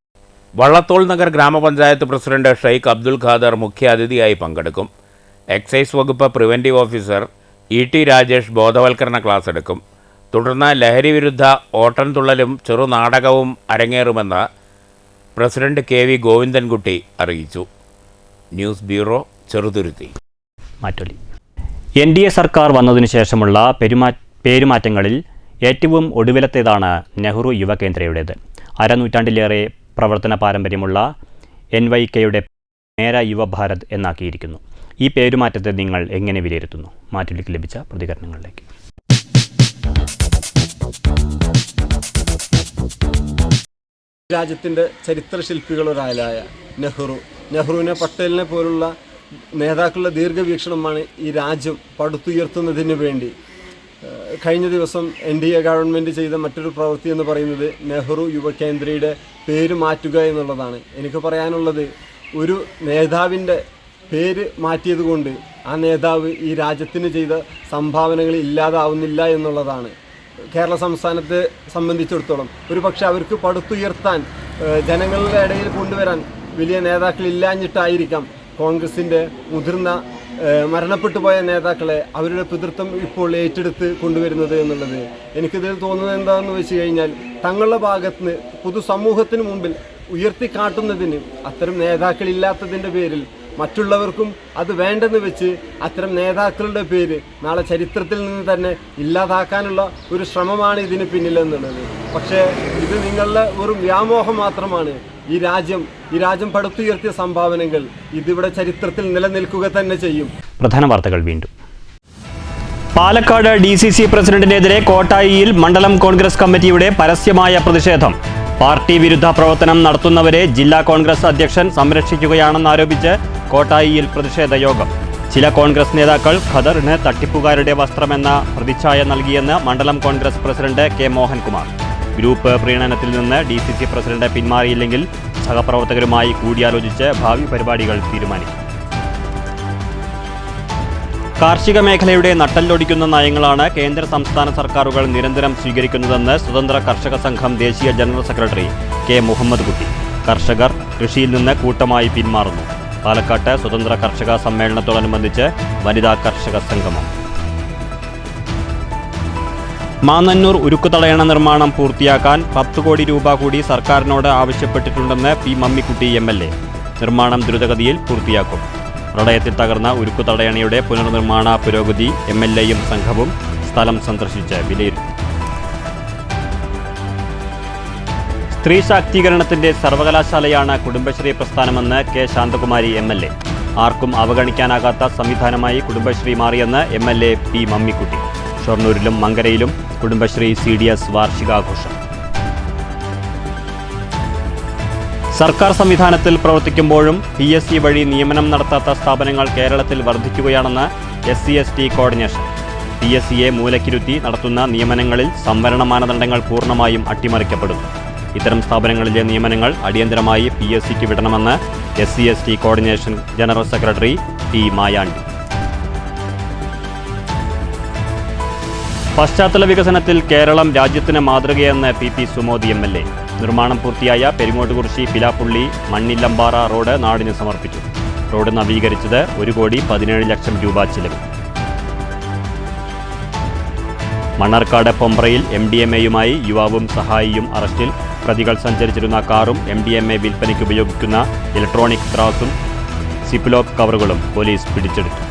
വള്ളത്തോൾ നഗർ ഗ്രാമപഞ്ചായത്ത് പ്രസിഡന്റ് ഷെയ്ഖ് അബ്ദുൽ ഖാദർ മുഖ്യാതിഥിയായി പങ്കെടുക്കും. എക്സൈസ് വകുപ്പ് പ്രിവൻറ്റീവ് ഓഫീസർ ET രാജേഷ് ബോധവൽക്കരണ ക്ലാസ് എടുക്കും. തുടർന്ന് ലഹരി വിരുദ്ധ ഓട്ടൻതുള്ളലും ചെറുനാടകവും അരങ്ങേറുമെന്ന് പ്രസിഡന്റ് KV ഗോവിന്ദൻകുട്ടി അറിയിച്ചു. News bureau, Cheruthuruthy. മാറ്റൊലി. NDA സർക്കാർ വന്നതിനു ശേഷമുള്ള പേരുമാറ്റങ്ങളിൽ ഏറ്റവും ഒടുവിലത്തേതാണ് നെഹ്റു യുവകേന്ദ്രയുടേത്. അരനൂറ്റാണ്ടിലേറെ പ്രവർത്തന പാരമ്പര്യമുള്ള NYKയുടെ മേര യുവഭാരത് എന്നാക്കിയിരിക്കുന്നു. ഈ പേരുമാറ്റത്തെ നിങ്ങൾ എങ്ങനെ വിലയിരുത്തുന്നു? മാറ്റൊലിക്ക് ലഭിച്ച പ്രതികരണങ്ങളിലേക്ക്. രാജ്യത്തിൻ്റെ ചരിത്രശില്പികളൊരാളായ നെഹ്റുവിനെ പട്ടേലിനെ പോലുള്ള നേതാക്കളുടെ ദീർഘവീക്ഷണമാണ് ഈ രാജ്യം പടുത്തുയർത്തുന്നതിന് വേണ്ടി. കഴിഞ്ഞ ദിവസം NDA ഗവൺമെൻറ് ചെയ്ത മറ്റൊരു പ്രവൃത്തി എന്ന് പറയുന്നത് നെഹ്റു യുവകേന്ദ്രയുടെ പേര് മാറ്റുക എന്നുള്ളതാണ്. എനിക്ക് പറയാനുള്ളത്, ഒരു നേതാവിൻ്റെ പേര് മാറ്റിയതുകൊണ്ട് ആ നേതാവ് ഈ രാജ്യത്തിന് ചെയ്ത സംഭാവനകൾ ഇല്ലാതാവുന്നില്ല എന്നുള്ളതാണ്. കേരള സംസ്ഥാനത്തെ സംബന്ധിച്ചിടത്തോളം ഒരുപക്ഷെ അവർക്ക് പടുത്തുയർത്താൻ, ജനങ്ങളുടെ ഇടയിൽ കൊണ്ടുവരാൻ വലിയ നേതാക്കളില്ലാഞ്ഞിട്ടായിരിക്കാം കോൺഗ്രസിൻ്റെ മുതിർന്ന മരണപ്പെട്ടു പോയ നേതാക്കളെ അവരുടെ പിതൃത്വം ഇപ്പോൾ ഏറ്റെടുത്ത് കൊണ്ടുവരുന്നത് എന്നുള്ളത്. എനിക്കിതിൽ തോന്നുന്നത് എന്താണെന്ന് വെച്ച് കഴിഞ്ഞാൽ, തങ്ങളുടെ ഭാഗത്തുനിന്ന് പൊതുസമൂഹത്തിന് മുമ്പിൽ ഉയർത്തിക്കാട്ടുന്നതിന് അത്തരം നേതാക്കളില്ലാത്തതിൻ്റെ പേരിൽ മറ്റുള്ളവർക്കും അത് വേണ്ടെന്ന് വെച്ച് അത്തരം നേതാക്കളുടെ പേര് നാളെ ചരിത്രത്തിൽ നിന്ന് തന്നെ ഇല്ലാതാക്കാനുള്ള ഒരു ശ്രമമാണ് ഇതിന് പിന്നിലെന്നുള്ളത്. പക്ഷേ ഇത് നിങ്ങളുടെ ഒരു വ്യാമോഹം മാത്രമാണ്. ഈ രാജ്യം പടുത്തുയർത്തിയ സംഭാവനകൾ ഇതിവിടെ ചരിത്രത്തിൽ നിലനിൽക്കുക തന്നെ ചെയ്യും. പ്രധാന വാർത്തകൾ വീണ്ടും. പാലക്കാട് DCC പ്രസിഡന്റിനെതിരെ കോട്ടായിയിൽ മണ്ഡലം കോൺഗ്രസ് കമ്മിറ്റിയുടെ പരസ്യമായ പ്രതിഷേധം. പാർട്ടി വിരുദ്ധ പ്രവർത്തനം നടത്തുന്നവരെ ജില്ലാ കോൺഗ്രസ് അധ്യക്ഷൻ സംരക്ഷിക്കുകയാണെന്നാരോപിച്ച് കോട്ടായിയിൽ പ്രതിഷേധ യോഗം. ചില കോൺഗ്രസ് നേതാക്കൾ ഖദറിന് തട്ടിപ്പുകാരുടെ വസ്ത്രമെന്ന പ്രതിച്ഛായ നൽകിയെന്ന് മണ്ഡലം Congress president K Mohankumar. Group പ്രീണനത്തിൽ നിന്ന് DCC പ്രസിഡന്റ് പിന്മാറിയില്ലെങ്കിൽ സഹപ്രവർത്തകരുമായി കൂടിയാലോചിച്ച് ഭാവി പരിപാടികൾ തീരുമാനിക്കും. കാർഷിക മേഖലയുടെ നട്ടല്ലൊടിക്കുന്ന നയങ്ങളാണ് കേന്ദ്ര സംസ്ഥാന സർക്കാരുകൾ നിരന്തരം സ്വീകരിക്കുന്നതെന്ന് സ്വതന്ത്ര കർഷക സംഘം ദേശീയ ജനറൽ സെക്രട്ടറി K മുഹമ്മദ് കുട്ടി. കർഷകർ കൃഷിയിൽ നിന്ന് കൂട്ടമായി പിന്മാറുന്നു. പാലക്കാട്ട് സ്വതന്ത്ര കർഷക സമ്മേളനത്തോടനുബന്ധിച്ച് വനിതാ കർഷക സംഗമം. മാന്നന്നൂർ ഉരുക്കുതടയണ നിർമ്മാണം പൂർത്തിയാക്കാൻ 10 കോടി രൂപ കൂടി സർക്കാരിനോട് ആവശ്യപ്പെട്ടിട്ടുണ്ടെന്ന് P മമ്മിക്കുട്ടി MLA. നിർമ്മാണം ദ്രുതഗതിയിൽ പൂർത്തിയാക്കും. പ്രളയത്തിൽ തകർന്ന ഉരുക്കുതടയണയുടെ പുനർനിർമ്മാണ പുരോഗതി MLAയും സംഘവും സ്ഥലം സന്ദർശിച്ച് വിലയിരുത്തി. സ്ത്രീ ശാക്തീകരണത്തിന്റെ സർവകലാശാലയാണ് കുടുംബശ്രീ പ്രസ്ഥാനമെന്ന് K ശാന്തകുമാരി MLA. ആർക്കും അവഗണിക്കാനാകാത്ത സംവിധാനമായി കുടുംബശ്രീ മാറിയെന്ന് MLA P Mammikutty. ഷൊർണൂരിലും മങ്കരയിലും Kudumbashree CDS വാർഷികാഘോഷം. സർക്കാർ സംവിധാനത്തിൽ പ്രവർത്തിക്കുമ്പോഴും PSC വഴി നിയമനം നടത്താത്ത സ്ഥാപനങ്ങൾ കേരളത്തിൽ വർദ്ധിക്കുകയാണെന്ന് SC/ST കോർഡിനേഷൻ. PSCയെ മൂലക്കിരുത്തി നടത്തുന്ന നിയമനങ്ങളിൽ സംവരണ മാനദണ്ഡങ്ങൾ പൂർണ്ണമായും അട്ടിമറിക്കപ്പെടുന്നു. ഇത്തരം സ്ഥാപനങ്ങളിലെ നിയമനങ്ങൾ അടിയന്തരമായി PSCക്ക് വിടണമെന്ന് SC/ST coordination general secretary T Mayandi. പശ്ചാത്തല വികസനത്തിൽ കേരളം രാജ്യത്തിന് മാതൃകയെന്ന് PP സുമോദി MLA. നിർമ്മാണം പൂർത്തിയായ പെരിങ്ങോട്ടുകുറിശി പിലാപ്പുള്ളി മണ്ണില്ലമ്പാറ റോഡ് നാടിന് സമർപ്പിച്ചു. റോഡ് നവീകരിച്ചത് 1,17,00,000 രൂപ ചിലവ്. മണ്ണാർക്കാട് പൊമ്പ്രയിൽ MDMAയുമായി യുവാവും സഹായിയും അറസ്റ്റിൽ. പ്രതികൾ സഞ്ചരിച്ചിരുന്ന കാറും MDMA വിൽപ്പനയ്ക്ക് ഉപയോഗിക്കുന്ന ഇലക്ട്രോണിക് ത്രാസും സിപ്ലോക്ക് കവറുകളും പോലീസ് പിടിച്ചെടുത്തു.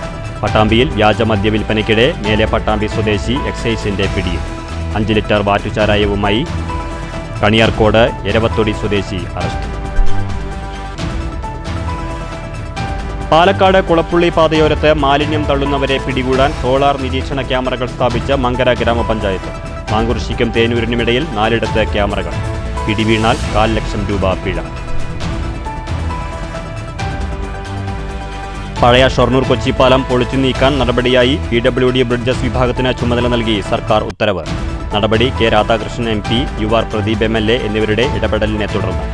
പട്ടാമ്പിയിൽ വ്യാജമദ്യ വിൽപ്പനയ്ക്കിടെ മേലെ പട്ടാമ്പി സ്വദേശി എക്സൈസിന്റെ പിടിയിൽ. 5 ലിറ്റർ വാറ്റുചാരായവുമായി കണിയാർക്കോട് എരവത്തൊടി സ്വദേശി അറസ്റ്റ്. പാലക്കാട് കുളപ്പുള്ളി പാതയോരത്ത് മാലിന്യം തള്ളുന്നവരെ പിടികൂടാൻ സോളാർ നിരീക്ഷണ ക്യാമറകൾ സ്ഥാപിച്ച മങ്കര ഗ്രാമപഞ്ചായത്ത്. മാങ്കുറിശ്ശിക്കും തേനൂരിനുമിടയിൽ 4 ക്യാമറകൾ. പിടിവീണാൽ 1,00,000 രൂപ പിഴ. പഴയ ഷൊർണൂർ കൊച്ചിപ്പാലം പൊളിച്ചു നീക്കാൻ നടപടിയായി PWD ബ്രിഡ്ജസ് വിഭാഗത്തിന് ചുമതല നൽകി സർക്കാർ ഉത്തരവ്. നടപടി K. Radhakrishnan MP, UR Pradeep MLA എന്നിവരുടെ ഇടപെടലിനെ തുടർന്ന്.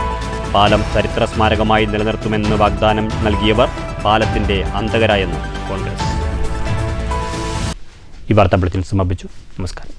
പാലം ചരിത്ര സ്മാരകമായി നിലനിർത്തുമെന്ന് വാഗ്ദാനം നൽകിയവർ പാലത്തിന്റെ അന്തകരായെന്ന് കോൺഗ്രസ്. ഈ വാർത്താ ബുള്ളറ്റിൻ സമാപിച്ചു. നമസ്കാരം.